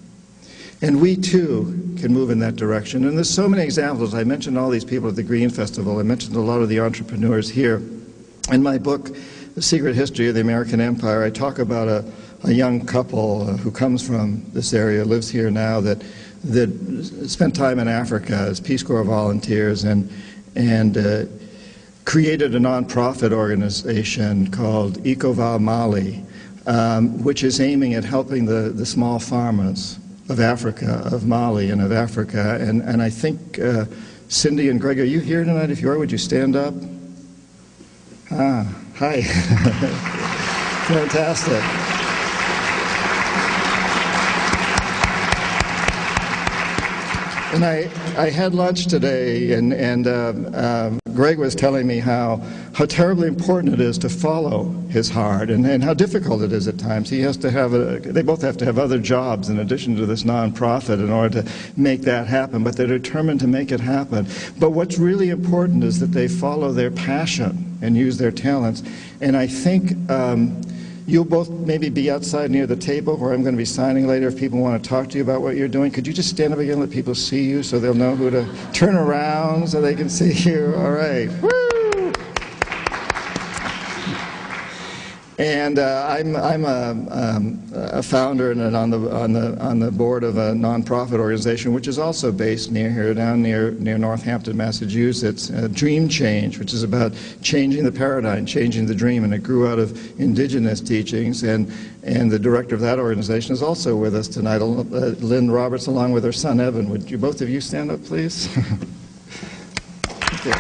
And we too can move in that direction. And there's so many examples. I mentioned all these people at the Green Festival. I mentioned a lot of the entrepreneurs here. In my book, The Secret History of the American Empire, I talk about a young couple who comes from this area, lives here now, that spent time in Africa as Peace Corps volunteers and created a nonprofit organization called Ecoval Mali, which is aiming at helping the small farmers of Africa, of Mali and of Africa. And I think, Cindy and Greg, are you here tonight? If you are, would you stand up? Hi. Fantastic. And I had lunch today, and Greg was telling me how terribly important it is to follow his heart, and how difficult it is at times. He has to have they both have to have other jobs in addition to this nonprofit in order to make that happen, but they're determined to make it happen. But what's really important is that they follow their passion and use their talents. And I think You'll both maybe be outside near the table where I'm going to be signing later if people want to talk to you about what you're doing. Could you just stand up again and let people see you so they'll know who to turn around so they can see you? All right. Woo! And I'm a founder and on the board of a nonprofit organization which is also based near here, down near Northampton, Massachusetts. Dream Change, which is about changing the paradigm, changing the dream, and it grew out of indigenous teachings. And the director of that organization is also with us tonight, Lynn Roberts, along with her son Evan. Would you both of you stand up, please? Thank you.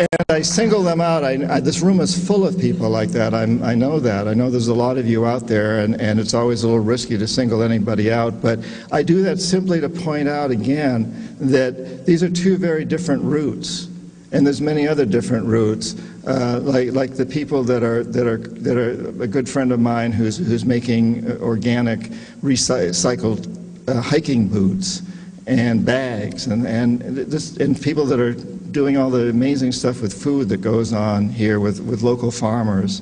And I single them out. This room is full of people like that. I know that. I know there's a lot of you out there, and it's always a little risky to single anybody out. But I do that simply to point out again that these are two very different routes, and there's many other different routes. Like the people that are a good friend of mine who's making organic recycled hiking boots and bags, and people that are doing all the amazing stuff with food that goes on here with local farmers.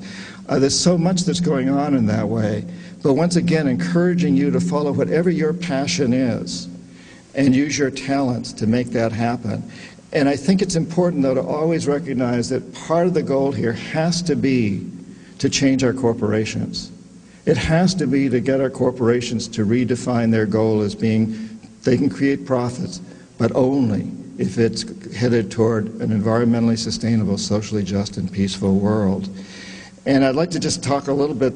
There's so much that's going on in that way. But once again, encouraging you to follow whatever your passion is and use your talents to make that happen. And I think it's important, though, to always recognize that part of the goal here has to be to change our corporations. It has to be to get our corporations to redefine their goal as being they can create profits, but only if it's headed toward an environmentally sustainable, socially just, and peaceful world. And I'd like to just talk a little bit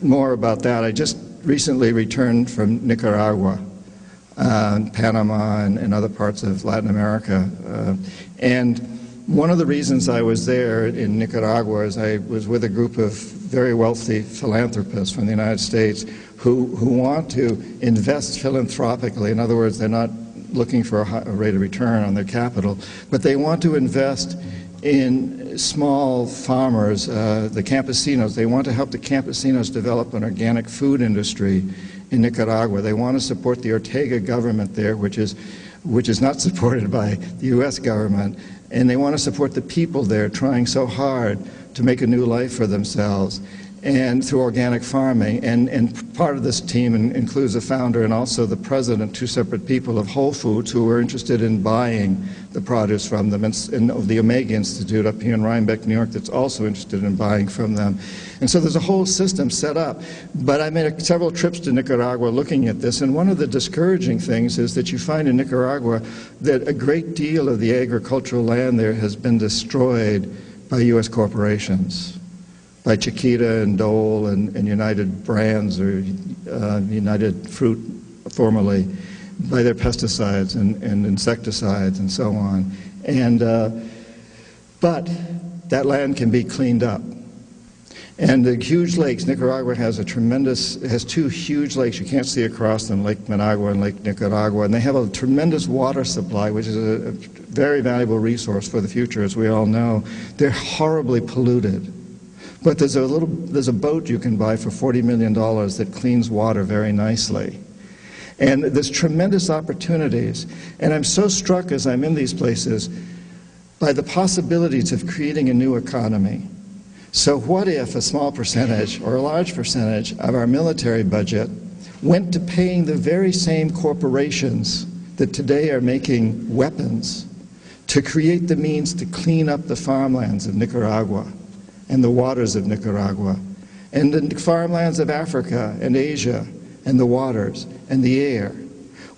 more about that. I just recently returned from Nicaragua, Panama, and other parts of Latin America. And one of the reasons I was there in Nicaragua is I was with a group of very wealthy philanthropists from the United States who want to invest philanthropically. In other words, they're not looking for a rate of return on their capital, but they want to invest in small farmers, the campesinos. They want to help the campesinos develop an organic food industry in Nicaragua. They want to support the Ortega government there, which is not supported by the U.S. government, and they want to support the people there trying so hard to make a new life for themselves, and through organic farming. And part of this team includes a founder and also the president, two separate people of Whole Foods, who were interested in buying the produce from them, and the Omega Institute up here in Rhinebeck, New York, that's also interested in buying from them. And so there's a whole system set up. But I made several trips to Nicaragua looking at this, and one of the discouraging things is that you find in Nicaragua that a great deal of the agricultural land there has been destroyed by U.S. corporations, by Chiquita and Dole and United Brands, or United Fruit formerly, by their pesticides and insecticides and so on. But that land can be cleaned up. And the huge lakes, Nicaragua has two huge lakes. You can't see across them, Lake Managua and Lake Nicaragua. And they have a tremendous water supply, which is a very valuable resource for the future, as we all know. They're horribly polluted. But there's a boat you can buy for $40 million that cleans water very nicely. And there's tremendous opportunities. And I'm so struck as I'm in these places by the possibilities of creating a new economy. So what if a small percentage or a large percentage of our military budget went to paying the very same corporations that today are making weapons to create the means to clean up the farmlands of Nicaragua and the waters of Nicaragua, and the farmlands of Africa and Asia, and the waters and the air?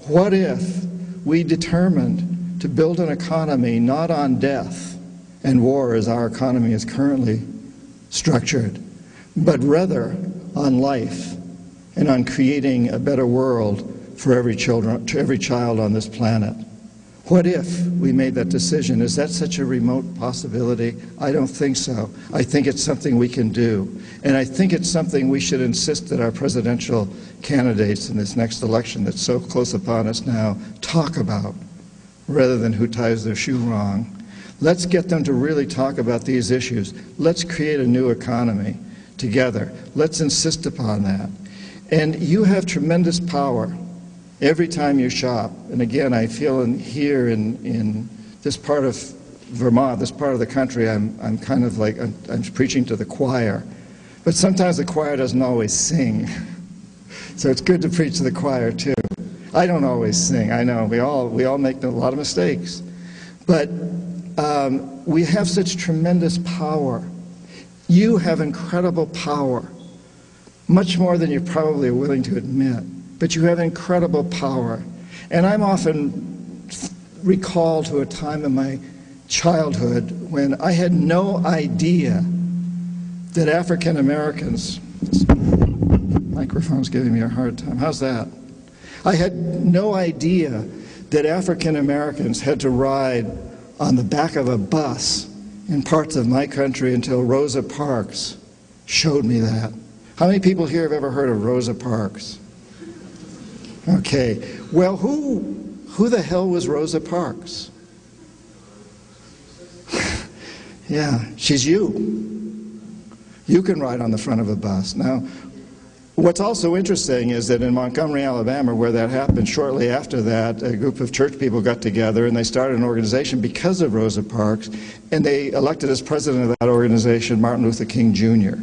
What if we determined to build an economy not on death and war as our economy is currently structured, but rather on life and on creating a better world for every child on this planet? What if we made that decision? Is that such a remote possibility? I don't think so. I think it's something we can do. And I think it's something we should insist that our presidential candidates in this next election that's so close upon us now talk about, rather than who ties their shoe wrong. Let's get them to really talk about these issues. Let's create a new economy together. Let's insist upon that. And you have tremendous power every time you shop. And again, I feel here in this part of Vermont, this part of the country, I'm kind of like, I'm preaching to the choir. But sometimes the choir doesn't always sing. So it's good to preach to the choir too. I don't always sing, I know, we all make a lot of mistakes. But we have such tremendous power. You have incredible power, much more than you're probably willing to admit. But you have incredible power. And I'm often recalled to a time in my childhood when I had no idea that African Americans, this microphone's giving me a hard time, how's that? I had no idea that African Americans had to ride on the back of a bus in parts of my country until Rosa Parks showed me that. How many people here have ever heard of Rosa Parks? Okay, well, who the hell was Rosa Parks? Yeah, she's you. You can ride on the front of a bus. Now, what's also interesting is that in Montgomery, Alabama, where that happened, shortly after that, a group of church people got together and they started an organization because of Rosa Parks, and they elected as president of that organization Martin Luther King Jr.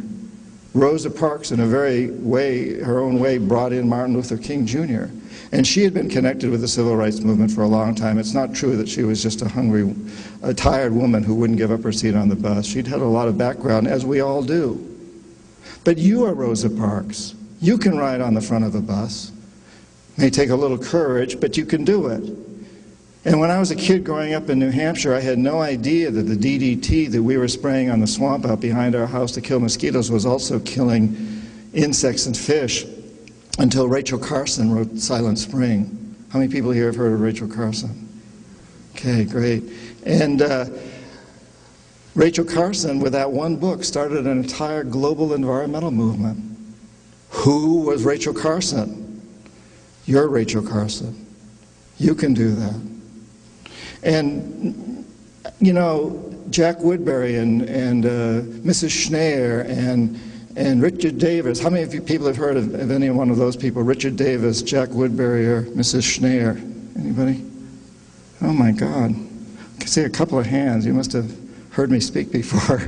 Rosa Parks, in a her own way, brought in Martin Luther King Jr. And she had been connected with the civil rights movement for a long time. It's not true that she was just a tired woman who wouldn't give up her seat on the bus. She'd had a lot of background, as we all do. But you are Rosa Parks. You can ride on the front of a bus. It may take a little courage, but you can do it. And when I was a kid growing up in New Hampshire, I had no idea that the DDT that we were spraying on the swamp out behind our house to kill mosquitoes was also killing insects and fish, until Rachel Carson wrote Silent Spring. How many people here have heard of Rachel Carson? Okay, great. And Rachel Carson, with that one book, started an entire global environmental movement. Who was Rachel Carson? You're Rachel Carson. You can do that. And, you know, Jack Woodbury and Mrs. Schneer and Richard Davis. How many of you people have heard of any one of those people? Richard Davis, Jack Woodbury, or Mrs. Schneer? Anybody? Oh my God. I can see a couple of hands. You must have heard me speak before.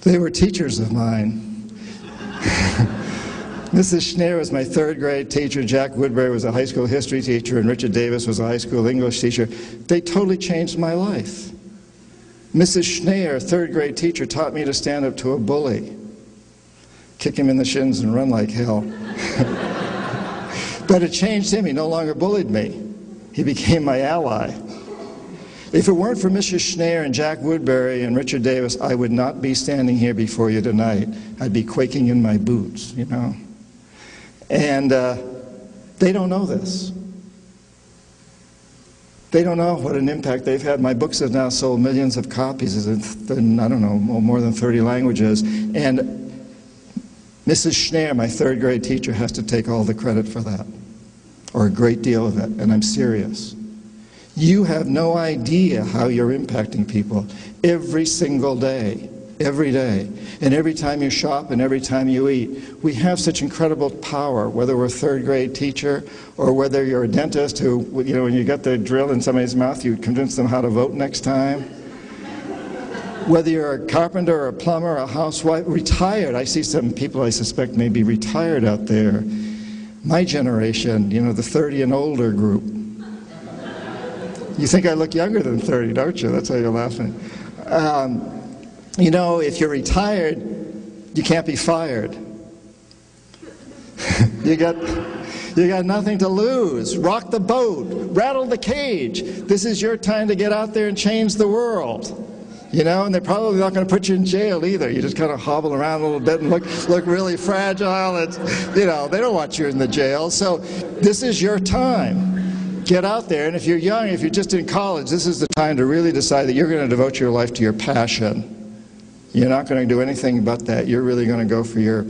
They were teachers of mine. Mrs. Schneer was my third grade teacher, Jack Woodbury was a high school history teacher, and Richard Davis was a high school English teacher. They totally changed my life. Mrs. Schneer, third grade teacher, taught me to stand up to a bully, kick him in the shins and run like hell. But it changed him. He no longer bullied me. He became my ally. If it weren't for Mrs. Schneer and Jack Woodbury and Richard Davis, I would not be standing here before you tonight. I'd be quaking in my boots, you know. And they don't know this. They don't know what an impact they've had. My books have now sold millions of copies in, I don't know, more than 30 languages. And Mrs. Schneer, my third grade teacher, has to take all the credit for that, or a great deal of it, and I'm serious. You have no idea how you're impacting people every single day, every day. And every time you shop and every time you eat, we have such incredible power, whether we're a third grade teacher or whether you're a dentist who, you know, when you got the drill in somebody's mouth, you convince them how to vote next time. Whether you're a carpenter or a plumber or a housewife, retired. I see some people I suspect may be retired out there. My generation, you know, the 30 and older group. You think I look younger than 30, don't you? That's how you're laughing. You know, if you're retired, you can't be fired. You got nothing to lose. Rock the boat. Rattle the cage. This is your time to get out there and change the world. You know, and they're probably not going to put you in jail either. You just kind of hobble around a little bit and look really fragile. It's, you know, they don't want you in the jail. So this is your time. Get out there, and if you're young, if you're just in college, this is the time to really decide that you're going to devote your life to your passion. You're not going to do anything but that. You're really going to go for your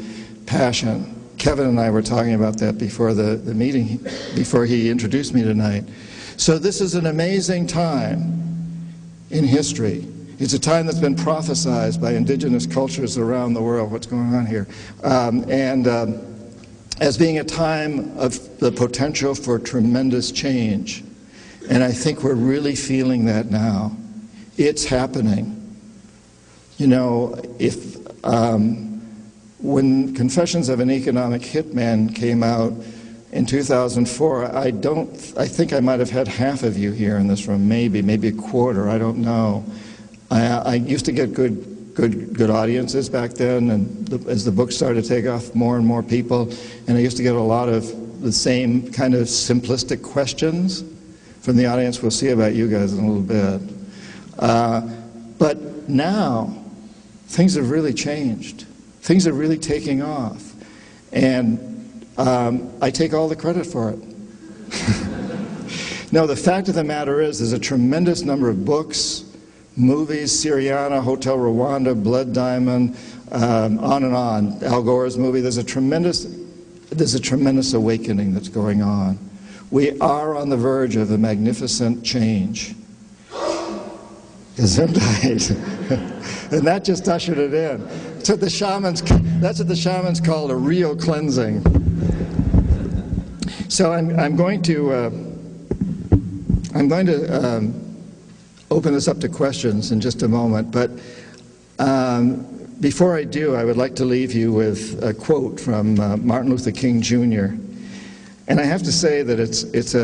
passion. Kevin and I were talking about that before the meeting, before he introduced me tonight. So this is an amazing time in history. It's a time that's been prophesized by indigenous cultures around the world. What's going on here? As being a time of the potential for tremendous change. And I think we're really feeling that now It's happening. You know, if when Confessions of an Economic Hitman came out in 2004, I think I might have had half of you here in this room, maybe a quarter, I don't know. I used to get good audiences back then, and as the book started to take off, more and more people, and I used to get a lot of the same kind of simplistic questions from the audience. We'll see about you guys in a little bit. But now, things have really changed. Things are really taking off. And I take all the credit for it. No, the fact of the matter is, there's a tremendous number of books, movies, Syriana, Hotel Rwanda, Blood Diamond, on and on. Al Gore's movie. There's a tremendous awakening that's going on. We are on the verge of a magnificent change. Gesundheit. And that just ushered it in. That's what the shamans call a real cleansing. So I'm going to open this up to questions in just a moment, but before I do, I would like to leave you with a quote from Martin Luther King Jr. And I have to say that it's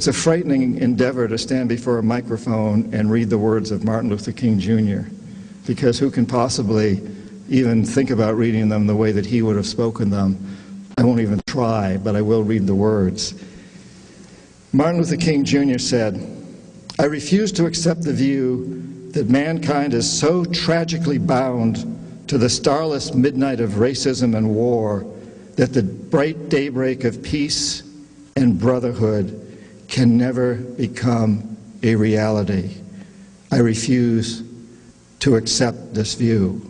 a frightening endeavor to stand before a microphone and read the words of Martin Luther King Jr., because who can possibly even think about reading them the way that he would have spoken them? I won't even try, but I will read the words. Martin Luther King Jr. said, "I refuse to accept the view that mankind is so tragically bound to the starless midnight of racism and war that the bright daybreak of peace and brotherhood can never become a reality. I refuse to accept this view.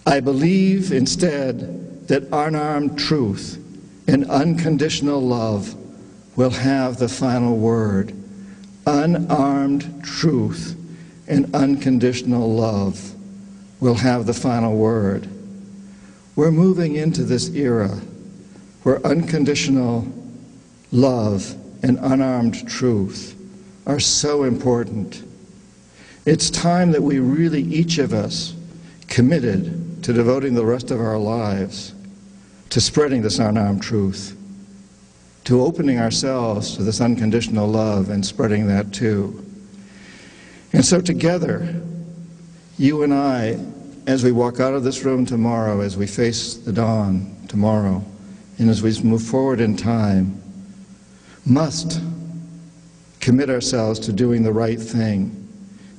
I believe instead that unarmed truth and unconditional love will have the final word. Unarmed truth and unconditional love will have the final word." We're moving into this era where unconditional love and unarmed truth are so important. It's time that we really, each of us, committed to devoting the rest of our lives to spreading this unarmed truth, to opening ourselves to this unconditional love and spreading that too. And so together, you and I, as we walk out of this room tomorrow, as we face the dawn tomorrow, and as we move forward in time, must commit ourselves to doing the right thing.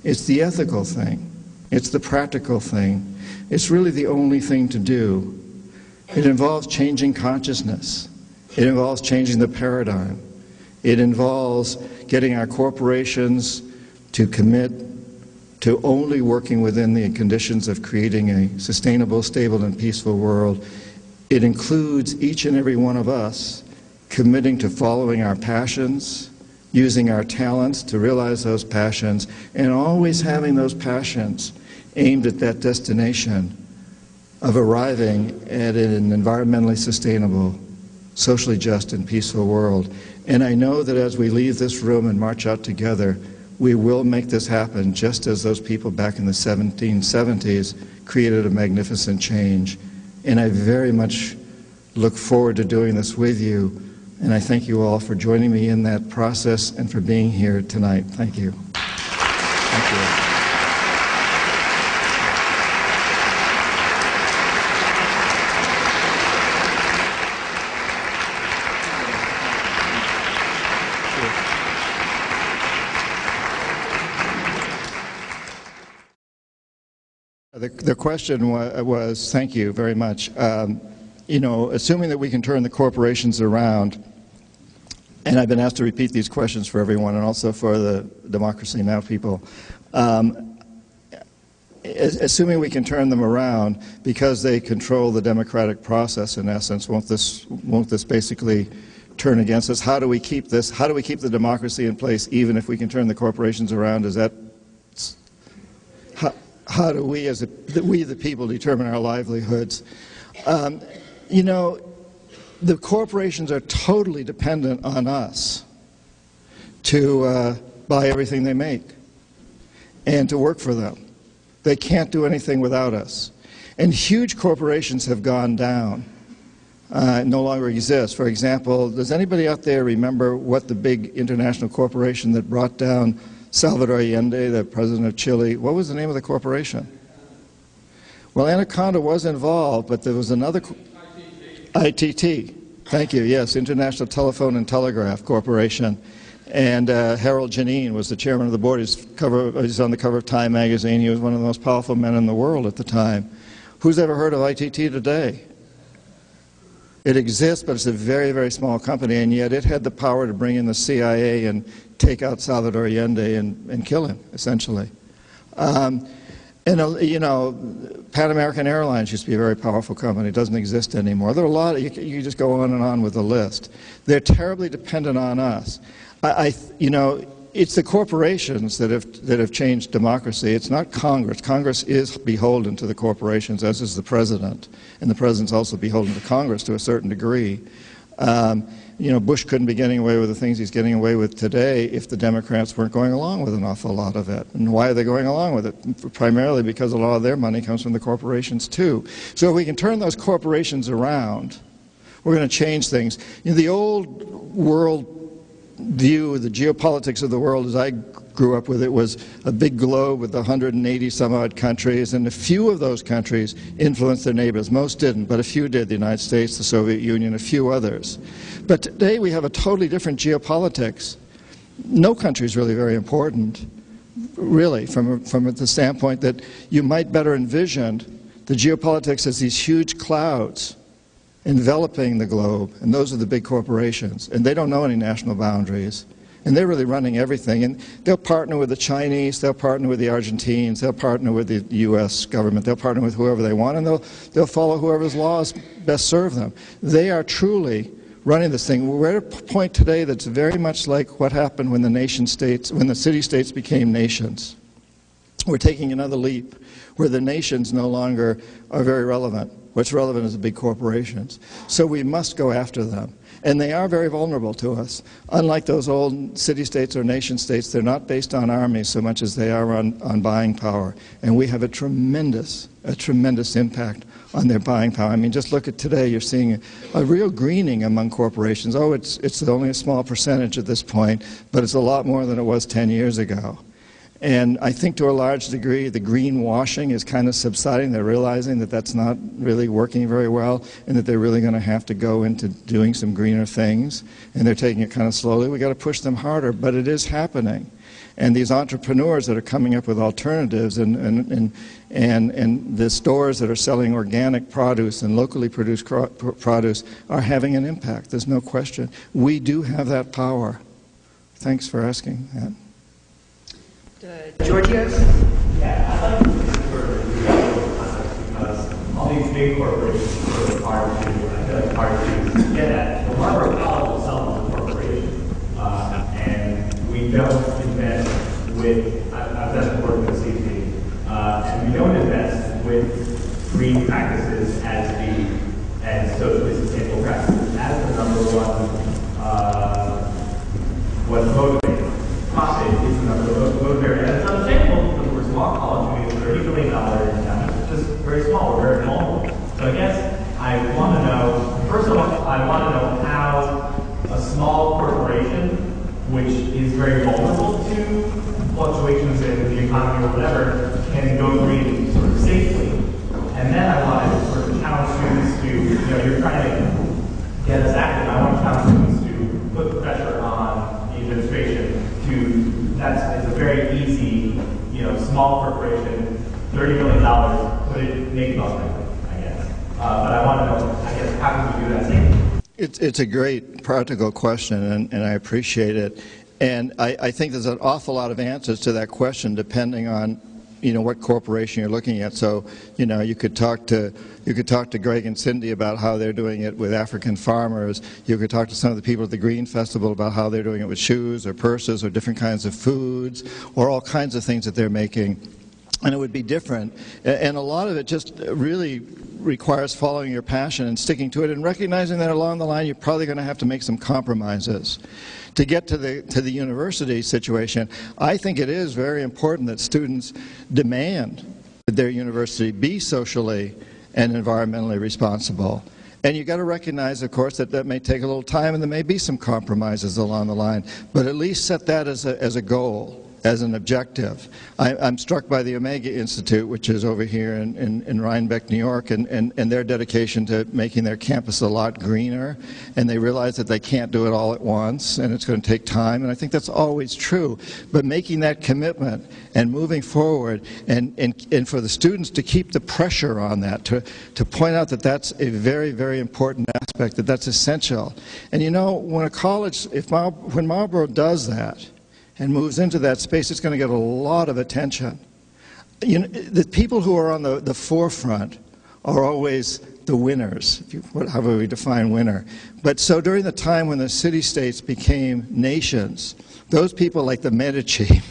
It's the ethical thing. It's the practical thing. It's really the only thing to do. It involves changing consciousness. It involves changing the paradigm. It involves getting our corporations to commit to only working within the conditions of creating a sustainable, stable, and peaceful world. It includes each and every one of us committing to following our passions, using our talents to realize those passions, and always having those passions aimed at that destination of arriving at an environmentally sustainable, socially just, and peaceful world. And I know that as we leave this room and march out together, we will make this happen, just as those people back in the 1770s created a magnificent change. And I very much look forward to doing this with you. And I thank you all for joining me in that process and for being here tonight. Thank you. Thank you. The question was, thank you very much. You know, assuming that we can turn the corporations around, and I've been asked to repeat these questions for everyone and also for the Democracy Now! People. Assuming we can turn them around because they control the democratic process, in essence, won't this basically turn against us? How do we keep this? How do we keep the democracy in place even if we can turn the corporations around? Is that how do we, the people, determine our livelihoods? You know, the corporations are totally dependent on us to buy everything they make. and to work for them. They can't do anything without us. And huge corporations have gone down, no longer exist. For example, does anybody out there remember what the big international corporation that brought down Salvador Allende, the president of Chile, what was the name of the corporation? Well, Anaconda was involved, but there was another... ITT. Thank you, yes, International Telephone and Telegraph Corporation. And Harold Janine was the chairman of the board. He's on the cover of Time magazine. He was one of the most powerful men in the world at the time. Who's ever heard of ITT today? It exists, but it's a very, very small company, and yet it had the power to bring in the CIA and take out Salvador Allende and kill him, essentially. And, you know, Pan American Airlines used to be a very powerful company. It doesn't exist anymore. There are a lot of, you just go on and on with the list. They're terribly dependent on us. You know, it's the corporations that have changed democracy. It's not Congress. Congress is beholden to the corporations, as is the president. And the president's also beholden to Congress to a certain degree. You know, Bush couldn't be getting away with the things he's getting away with today if the Democrats weren't going along with an awful lot of it. And why are they going along with it? Primarily because a lot of their money comes from the corporations too. So if we can turn those corporations around, we're going to change things. You know, the old world view, the geopolitics of the world as I grew up with it, was a big globe with 180 some odd countries, and a few of those countries influenced their neighbors. Most didn't, but a few did: the United States, the Soviet Union, a few others. But today we have a totally different geopolitics. No country is really very important, really, from the standpoint that you might better envision the geopolitics as these huge clouds enveloping the globe, and those are the big corporations, and they don't know any national boundaries, and they're really running everything. And they'll partner with the Chinese, they'll partner with the Argentines, they'll partner with the U.S. government, they'll partner with whoever they want, and they'll follow whoever's laws best serve them. They are truly running this thing. We're at a point today that's very much like what happened when the nation-states, when the city-states became nations. We're taking another leap where the nations no longer are very relevant. What's relevant is the big corporations. So we must go after them. And they are very vulnerable to us. Unlike those old city-states or nation-states, they're not based on armies so much as they are on buying power. And we have a tremendous impact on their buying power. I mean, just look at today. You're seeing a real greening among corporations. Oh, it's only a small percentage at this point, but it's a lot more than it was 10 years ago. And I think to a large degree the greenwashing is kind of subsiding. They're realizing that that's not really working very well, and that they're really going to have to go into doing some greener things, and they're taking it kind of slowly. We've got to push them harder, but it is happening. And these entrepreneurs that are coming up with alternatives, and the stores that are selling organic produce and locally produced produce are having an impact. There's no question. We do have that power. Thanks for asking that. Georgia? Yeah, I'd like to sort of because all these big corporations are hard to, I feel like hard to get at. The Barbara College itself is a corporation, and we don't invest with, I've done work with CP, and we don't invest with green practices and socially sustainable practices as the number one, what's motivating. Profit is the number one motivator. And it's understandable because we're a small college, we have $30 billion endowment. It's just very small, we're very vulnerable. So I guess I want to know, first of all, I want to know how a small corporation, which is very vulnerable to fluctuations in the economy or whatever, can go green sort of safely. And then I want to sort of challenge students to, you're trying to get us active. I want to challenge students to put pressure on the administration to, it's a very easy, small corporation, $30 billion, put it, make nothing, I guess. But I want to know, I guess, how can we do that safely? It's a great practical question, and I appreciate it. And I think there's an awful lot of answers to that question depending on what corporation you're looking at. So you could talk to Greg and Cindy about how they're doing it with African farmers. You could talk to some of the people at the Green Festival about how they're doing it with shoes or purses or different kinds of foods or all kinds of things that they're making. And it would be different. And a lot of it just really requires following your passion and sticking to it and recognizing that along the line you're probably going to have to make some compromises. to get to the university situation, I think it is very important that students demand that their university be socially and environmentally responsible. And you've got to recognize, of course, that that may take a little time and there may be some compromises along the line, but at least set that as a goal, as an objective. I'm struck by the Omega Institute, which is over here in Rhinebeck, New York, and their dedication to making their campus a lot greener. And they realize that they can't do it all at once, and it's going to take time, and I think that's always true. But making that commitment and moving forward, and for the students to keep the pressure on that, to point out that that's a very, very important aspect, that that's essential. And you know, when a college, when Marlborough does that, and moves into that space, it's going to get a lot of attention. You know, the people who are on the forefront are always the winners, however we define winner. But so during the time when the city-states became nations, those people like the Medici,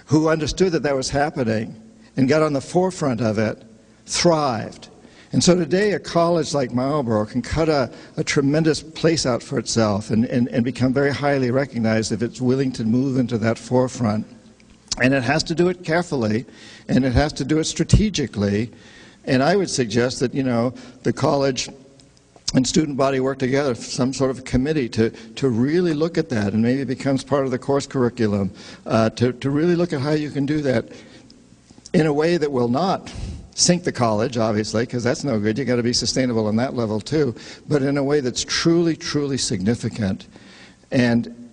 who understood that that was happening and got on the forefront of it, thrived. And so today a college like Marlborough can cut a tremendous place out for itself and become very highly recognized if it's willing to move into that forefront. And it has to do it carefully, and it has to do it strategically. And I would suggest that, you know, the college and student body work together, some sort of committee to really look at that, and maybe it becomes part of the course curriculum, to really look at how you can do that in a way that will not sink the college, obviously, because that's no good. You've got to be sustainable on that level too, but in a way that's truly, truly significant. And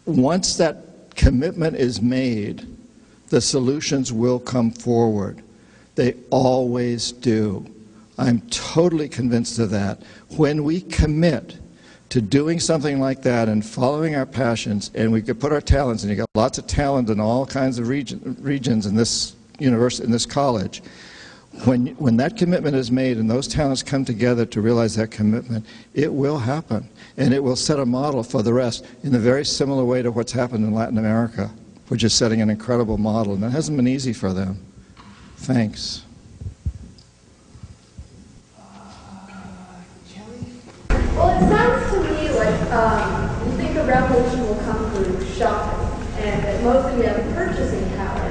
once that commitment is made, the solutions will come forward. They always do. I'm totally convinced of that. When we commit to doing something like that and following our passions, and we could put our talents, and you've got lots of talent in all kinds of regions in this university, in this college, when that commitment is made and those talents come together to realize that commitment, it will happen. And it will set a model for the rest in a very similar way to what's happened in Latin America, which is setting an incredible model. And that hasn't been easy for them. Thanks. Well, it sounds to me like you think a revolution will come through shopping, and that most of you have purchasing power.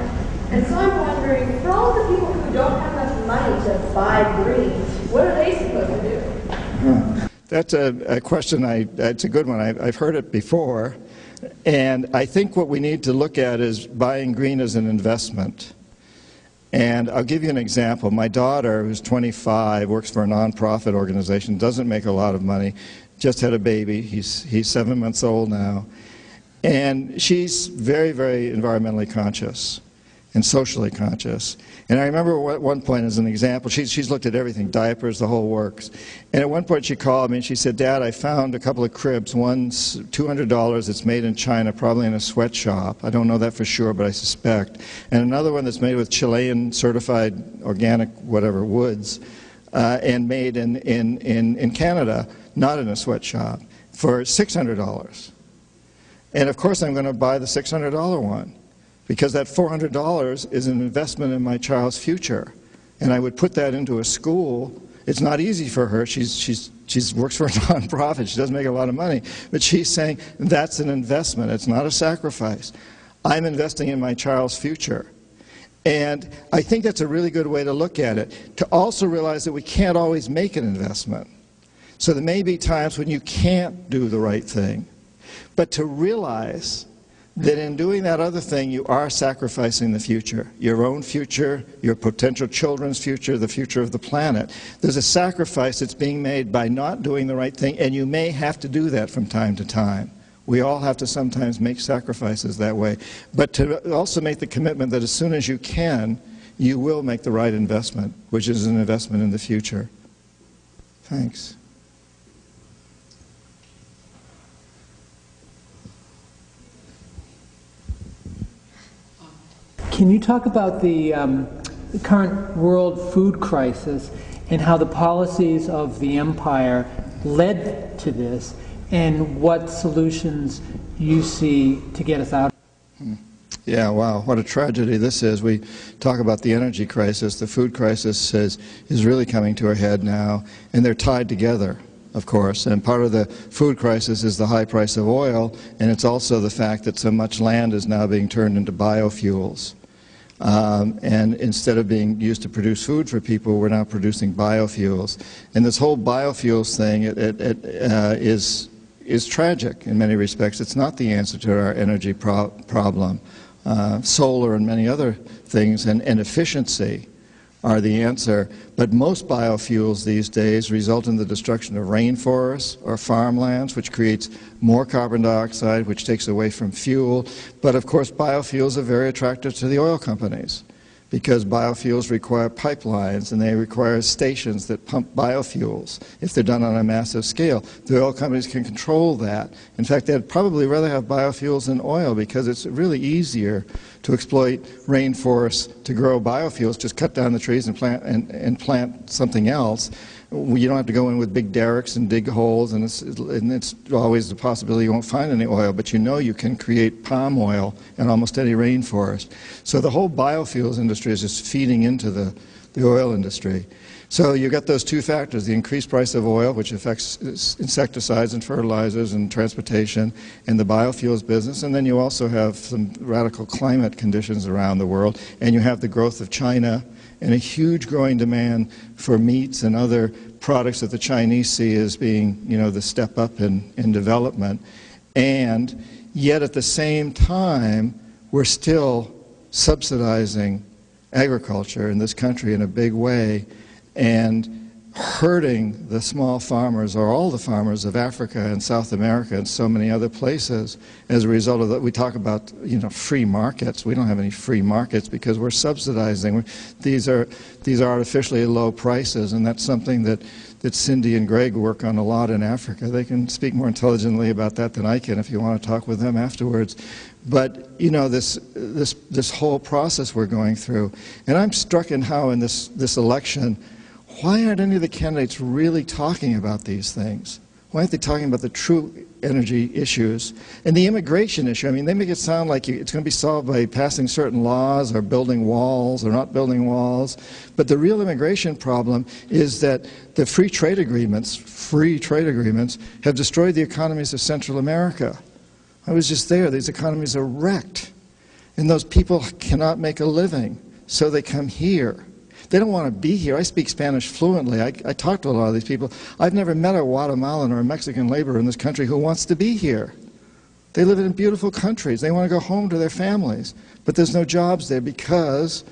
And so I'm wondering, for all the people who don't have enough money to buy greens, what are they supposed to do? That's a question, it's a good one. I've heard it before. And I think what we need to look at is buying green as an investment. And I'll give you an example. My daughter, who's 25, works for a nonprofit organization, doesn't make a lot of money, just had a baby. He's 7 months old now. And she's very, very environmentally conscious and socially conscious. And I remember at one point, as an example, she's looked at everything, diapers, the whole works. And at one point she called me and she said, "Dad, I found a couple of cribs. One's $200, it's made in China, probably in a sweatshop. I don't know that for sure, but I suspect. And another one that's made with Chilean certified organic, whatever, woods, and made in Canada, not in a sweatshop, for $600. And of course I'm going to buy the $600 one, because that $400 is an investment in my child's future. And I would put that into a school. It's not easy for her. She works for a nonprofit. She doesn't make a lot of money. But she's saying that's an investment. It's not a sacrifice. I'm investing in my child's future. And I think that's a really good way to look at it, to also realize that we can't always make an investment. So there may be times when you can't do the right thing. But to realize that in doing that other thing, you are sacrificing the future, your own future, your potential children's future, the future of the planet. There's a sacrifice that's being made by not doing the right thing, and you may have to do that from time to time. We all have to sometimes make sacrifices that way. But to also make the commitment that as soon as you can, you will make the right investment, which is an investment in the future. Thanks. Can you talk about the current world food crisis and how the policies of the empire led to this, and what solutions you see to get us out? Yeah, wow, what a tragedy this is. We talk about the energy crisis. The food crisis is really coming to a head now, and they're tied together. of course, and part of the food crisis is the high price of oil, and it's also the fact that so much land is now being turned into biofuels. And instead of being used to produce food for people, we're now producing biofuels. And this whole biofuels thing is tragic in many respects. It's not the answer to our energy problem. Solar and many other things and efficiency are the answer. But most biofuels these days result in the destruction of rainforests or farmlands, which creates more carbon dioxide, which takes away from fuel. But of course, biofuels are very attractive to the oil companies, because biofuels require pipelines and they require stations that pump biofuels if they're done on a massive scale. The oil companies can control that. In fact, they'd probably rather have biofuels than oil, because it's really easier to exploit rainforests to grow biofuels. Just cut down the trees and plant something else. You don't have to go in with big derricks and dig holes, and it's always the possibility you won't find any oil, but you know you can create palm oil in almost any rainforest. So the whole biofuels industry is just feeding into the oil industry. So you've got those two factors, the increased price of oil, which affects insecticides and fertilizers and transportation, and the biofuels business, and then you also have some radical climate conditions around the world, and you have the growth of China, and a huge growing demand for meats and other products that the Chinese see as being, you know, the step up in development. And yet at the same time, we're still subsidizing agriculture in this country in a big way and hurting the small farmers, or all the farmers of Africa and South America and so many other places as a result of that. We talk about, you know, free markets. We don't have any free markets because we're subsidizing. These are artificially low prices, and that's something that Cindy and Greg work on a lot in Africa. They can speak more intelligently about that than I can if you want to talk with them afterwards. But, you know, this whole process we're going through, and I'm struck in how in this election, why aren't any of the candidates really talking about these things? Why aren't they talking about the true energy issues? And the immigration issue, I mean, they make it sound like it's going to be solved by passing certain laws or building walls or not building walls. But the real immigration problem is that the free trade agreements have destroyed the economies of Central America. I was just there. These economies are wrecked. And those people cannot make a living, so they come here. They don't want to be here. I speak Spanish fluently. I talk to a lot of these people. I've never met a Guatemalan or a Mexican laborer in this country who wants to be here. They live in beautiful countries. They want to go home to their families. But there's no jobs there because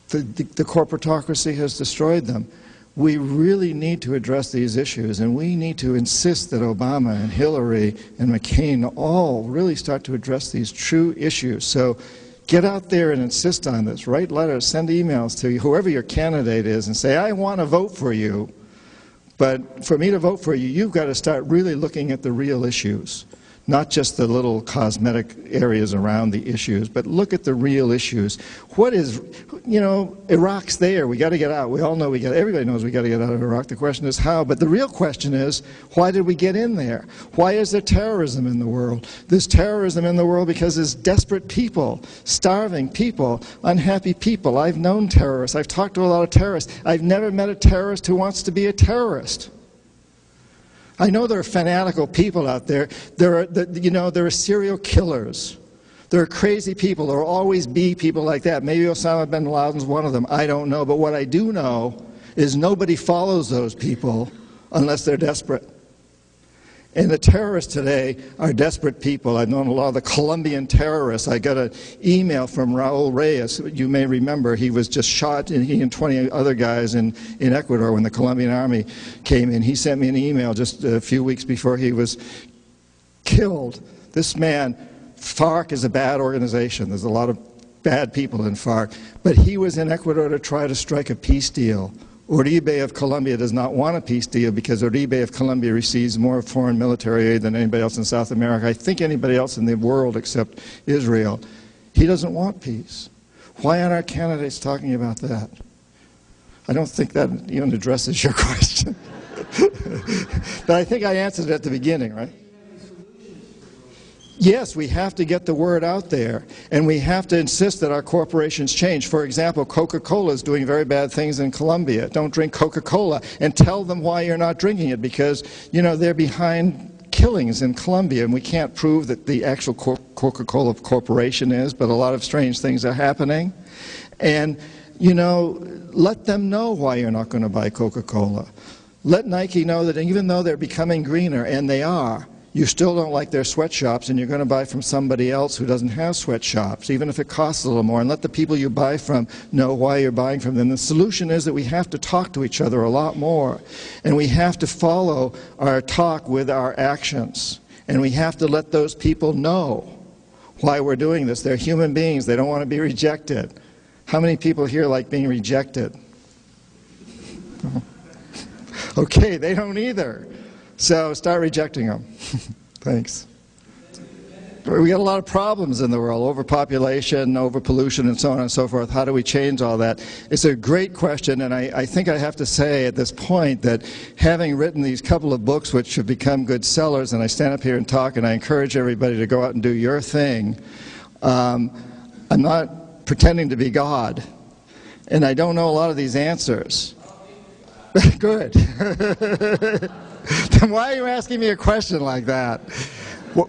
the corporatocracy has destroyed them. We really need to address these issues, and we need to insist that Obama and Hillary and McCain all really start to address these true issues. So get out there and insist on this. Write letters, send emails to whoever your candidate is and say, I want to vote for you, but for me to vote for you, you've got to start really looking at the real issues. Not just the little cosmetic areas around the issues, but look at the real issues. What is, you know, Iraq's there. We got to get out. We all know everybody knows we got to get out of Iraq. The question is how. But the real question is, why did we get in there? Why is there terrorism in the world? There's terrorism in the world because there's desperate people, starving people, unhappy people. I've known terrorists. I've talked to a lot of terrorists. I've never met a terrorist who wants to be a terrorist. I know there are fanatical people out there. There are serial killers. There are crazy people. There will always be people like that. Maybe Osama bin Laden's one of them. I don't know. But what I do know is nobody follows those people unless they're desperate. And the terrorists today are desperate people. I've known a lot of the Colombian terrorists. I got an email from Raul Reyes. You may remember he was just shot, and he and 20 other guys in Ecuador when the Colombian army came in. He sent me an email just a few weeks before he was killed. This man, FARC is a bad organization. There's a lot of bad people in FARC. But he was in Ecuador to try to strike a peace deal. Uribe of Colombia does not want a peace deal because Uribe of Colombia receives more foreign military aid than anybody else in South America. I think anybody else in the world except Israel. He doesn't want peace. Why aren't our candidates talking about that? I don't think that even addresses your question. But I think I answered it at the beginning, right? Yes, we have to get the word out there, and we have to insist that our corporations change. For example, Coca-Cola is doing very bad things in Colombia. Don't drink Coca-Cola, and tell them why you're not drinking it, because, you know, they're behind killings in Colombia, and we can't prove that the actual Coca-Cola corporation is, but a lot of strange things are happening. And, you know, let them know why you're not going to buy Coca-Cola. Let Nike know that even though they're becoming greener, and they are, you still don't like their sweatshops, and you're going to buy from somebody else who doesn't have sweatshops, even if it costs a little more, and let the people you buy from know why you're buying from them. The solution is that we have to talk to each other a lot more, and we have to follow our talk with our actions, and we have to let those people know why we're doing this. They're human beings. They don't want to be rejected. How many people here like being rejected? Okay, they don't either. So start rejecting them. Thanks. We got a lot of problems in the world, overpopulation, overpollution, and so on and so forth. How do we change all that? It's a great question, and I think I have to say at this point that having written these couple of books which have become good sellers, and I stand up here and talk, and I encourage everybody to go out and do your thing, I'm not pretending to be God, and I don't know a lot of these answers. Good. Then why are you asking me a question like that?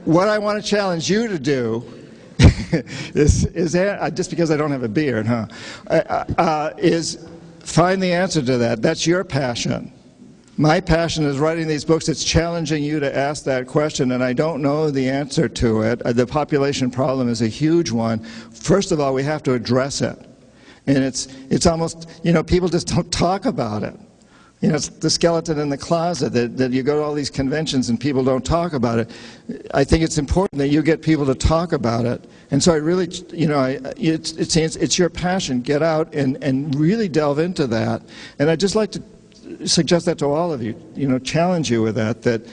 What I want to challenge you to do is just because I don't have a beard, is find the answer to that. That's your passion. My passion is writing these books. It's challenging you to ask that question, and I don't know the answer to it. The population problem is a huge one. First of all, we have to address it. And it's almost, you know, people just don't talk about it. You know, it's the skeleton in the closet, that you go to all these conventions and people don't talk about it. I think it's important that you get people to talk about it. And so I really, you know, it's your passion. Get out and really delve into that. And I'd just like to suggest that to all of you, you know, challenge you with that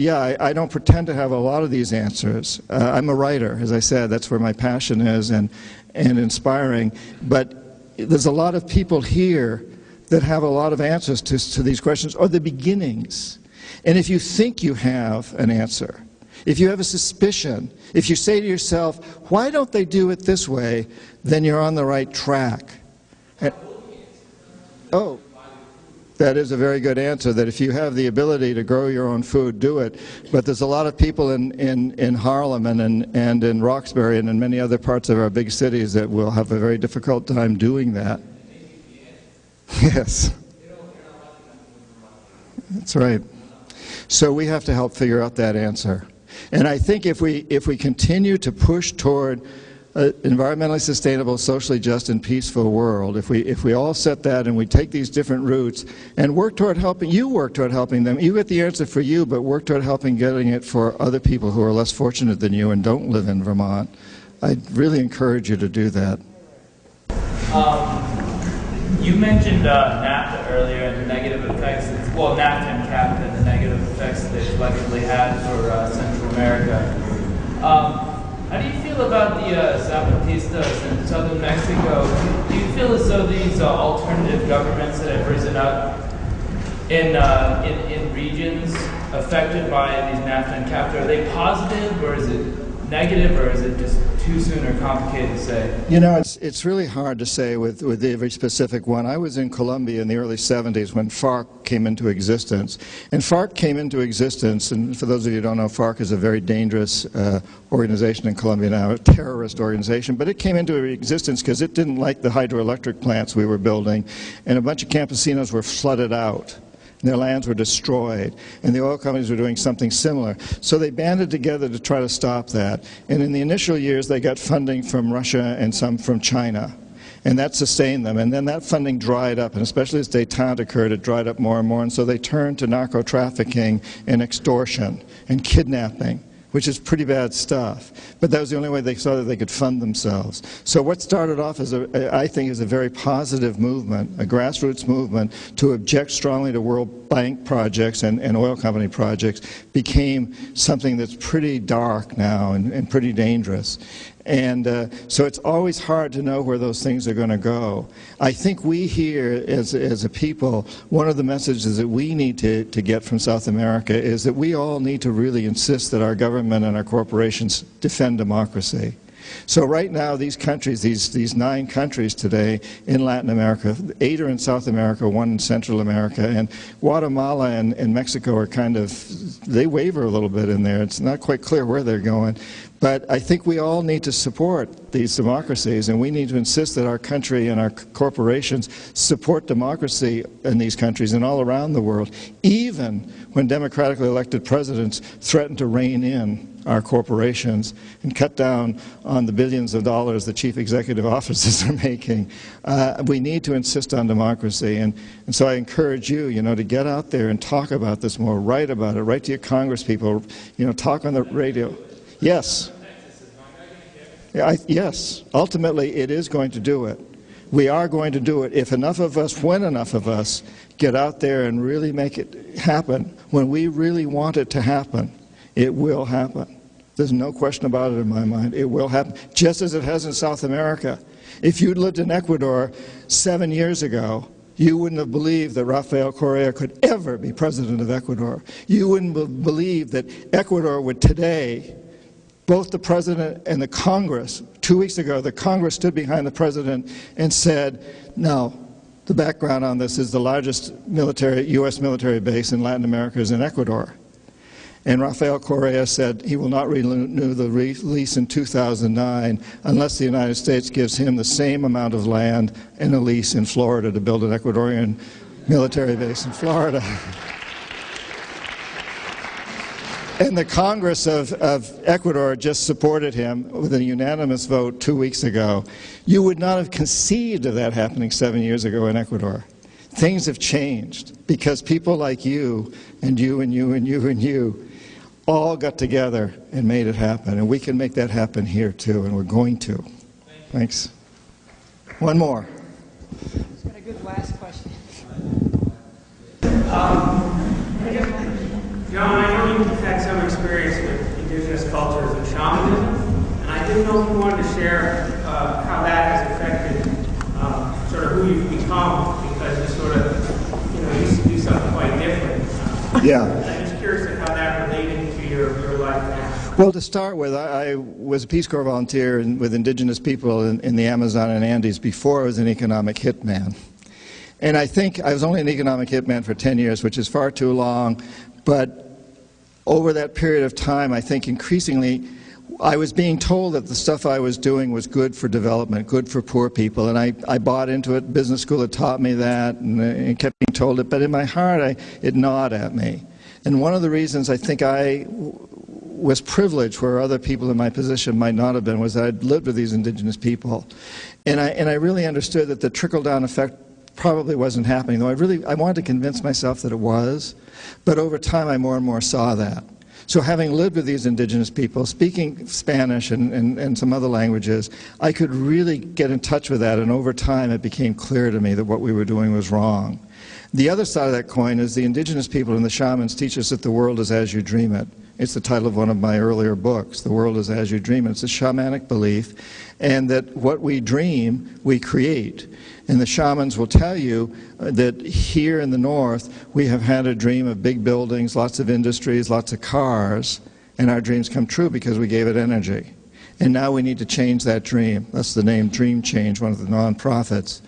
yeah, I don't pretend to have a lot of these answers. I'm a writer, as I said. That's where my passion is, and inspiring. But there's a lot of people here that have a lot of answers to these questions, or the beginnings. And if you think you have an answer, if you have a suspicion, if you say to yourself, why don't they do it this way, then you're on the right track. Oh, that is a very good answer, that if you have the ability to grow your own food, do it. But there's a lot of people in Harlem and in Roxbury and in many other parts of our big cities that will have a very difficult time doing that. Yes. That's right. So we have to help figure out that answer. And I think if we continue to push toward an environmentally sustainable, socially just, and peaceful world, if we all set that and we take these different routes and work toward helping them, you get the answer for you, but work toward getting it for other people who are less fortunate than you and don't live in Vermont. I'd really encourage you to do that. You mentioned NAFTA earlier and the negative effects, NAFTA and CAFTA and the negative effects that they collectively had for Central America. How do you feel about the Zapatistas in southern Mexico? Do you feel as though these alternative governments that have risen up in regions affected by these NAFTA and CAFTA, are they positive, or is it negative, or is it just too soon or complicated to say? You know, it's really hard to say with every specific one. I was in Colombia in the early 70s when FARC came into existence. And FARC came into existence, and for those of you who don't know, FARC is a very dangerous organization in Colombia now, a terrorist organization. But it came into existence because it didn't like the hydroelectric plants we were building, and a bunch of campesinos were flooded out. Their lands were destroyed, and the oil companies were doing something similar. So they banded together to try to stop that. And in the initial years, they got funding from Russia and some from China. And that sustained them. And then that funding dried up, and especially as détente occurred, it dried up more and more. And so they turned to narco-trafficking and extortion and kidnapping, which is pretty bad stuff. But that was the only way they saw that they could fund themselves. So what started off as, I think, is a very positive movement, a grassroots movement to object strongly to World Bank projects and oil company projects, became something that's pretty dark now and pretty dangerous. And so it's always hard to know where those things are going to go. I think we here, as a people, one of the messages that we need to get from South America is that we all need to really insist that our government and our corporations defend democracy. So right now, these countries, these 9 countries today in Latin America, 8 are in South America, 1 in Central America, and Guatemala and Mexico are kind of, they waver a little bit in there. It's not quite clear where they're going. But I think we all need to support these democracies, and we need to insist that our country and our corporations support democracy in these countries and all around the world, even when democratically elected presidents threaten to rein in our corporations and cut down on the billions of dollars the chief executive offices are making. We need to insist on democracy, and so I encourage you, to get out there and talk about this more, write about it, write to your congresspeople, talk on the radio. Yes. Yes. Ultimately, it is going to do it. We are going to do it if enough of us, when enough of us, get out there and really make it happen. When we really want it to happen, it will happen. There's no question about it in my mind. It will happen, just as it has in South America. If you'd lived in Ecuador 7 years ago, you wouldn't have believed that Rafael Correa could ever be president of Ecuador. You wouldn't believe that Ecuador would today, both the president and the Congress, 2 weeks ago, the Congress stood behind the president and said, no, the background on this is the largest U.S. military base in Latin America is in Ecuador. And Rafael Correa said he will not renew the lease in 2009 unless the United States gives him the same amount of land and a lease in Florida to build an Ecuadorian military base in Florida. And the Congress of Ecuador just supported him with a unanimous vote 2 weeks ago. You would not have conceived of that happening 7 years ago in Ecuador. Things have changed because people like you and you and you and you and you all got together and made it happen. And we can make that happen here too, and we're going to. Thanks. One more. Just got a good last question. John, I know you've had some experience with indigenous cultures and shamanism, and I didn't know if you wanted to share how that has affected sort of who you've become, because you sort of, used to do something quite different. Yeah. I'm just curious of how that related to your life now. Well, to start with, I was a Peace Corps volunteer with indigenous people in the Amazon and Andes before I was an economic hitman. And I think I was only an economic hitman for 10 years, which is far too long. But over that period of time, I think increasingly, I was being told that the stuff I was doing was good for development, good for poor people, and I bought into it. Business school had taught me that, and kept being told it, but in my heart, it gnawed at me. And one of the reasons I think I was privileged where other people in my position might not have been was that I'd lived with these indigenous people. And I really understood that the trickle-down effect probably wasn't happening, though I wanted to convince myself that it was. But over time, I more and more saw that. So having lived with these indigenous people, speaking Spanish and some other languages, I could really get in touch with that, and over time it became clear to me that what we were doing was wrong. The other side of that coin is the indigenous people and the shamans teach us that the world is as you dream it. It's the title of one of my earlier books, The World is As You Dream It. It's a shamanic belief, and that what we dream, we create. And the shamans will tell you that here in the north, we have had a dream of big buildings, lots of industries, lots of cars, and our dreams come true because we gave it energy. And now we need to change that dream. That's the name Dream Change, one of the nonprofits.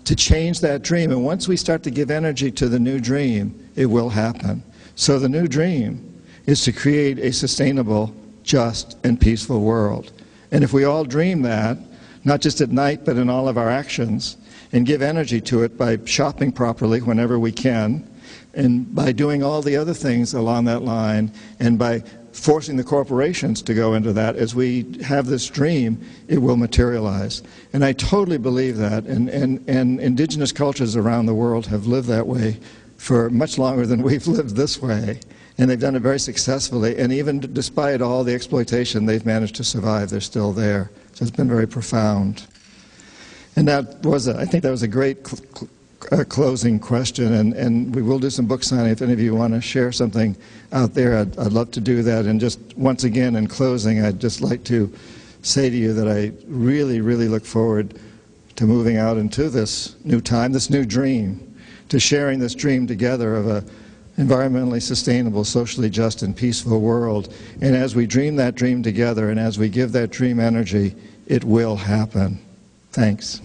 To change that dream, and once we start to give energy to the new dream, it will happen. So the new dream is to create a sustainable, just, and peaceful world. And if we all dream that, not just at night, but in all of our actions, and give energy to it by shopping properly whenever we can, and by doing all the other things along that line, and by forcing the corporations to go into that, as we have this dream, it will materialize. And I totally believe that, and indigenous cultures around the world have lived that way for much longer than we've lived this way. And they've done it very successfully, and even despite all the exploitation, they've managed to survive. They're still there. So it's been very profound. And that was, I think that was a great closing question, and we will do some book signing. If any of you want to share something out there, I'd love to do that. And just once again, in closing, I'd just like to say to you that I really, really look forward to moving out into this new time, this new dream, to sharing this dream together of a environmentally sustainable, socially just, and peaceful world. And as we dream that dream together, and as we give that dream energy, it will happen. Thanks.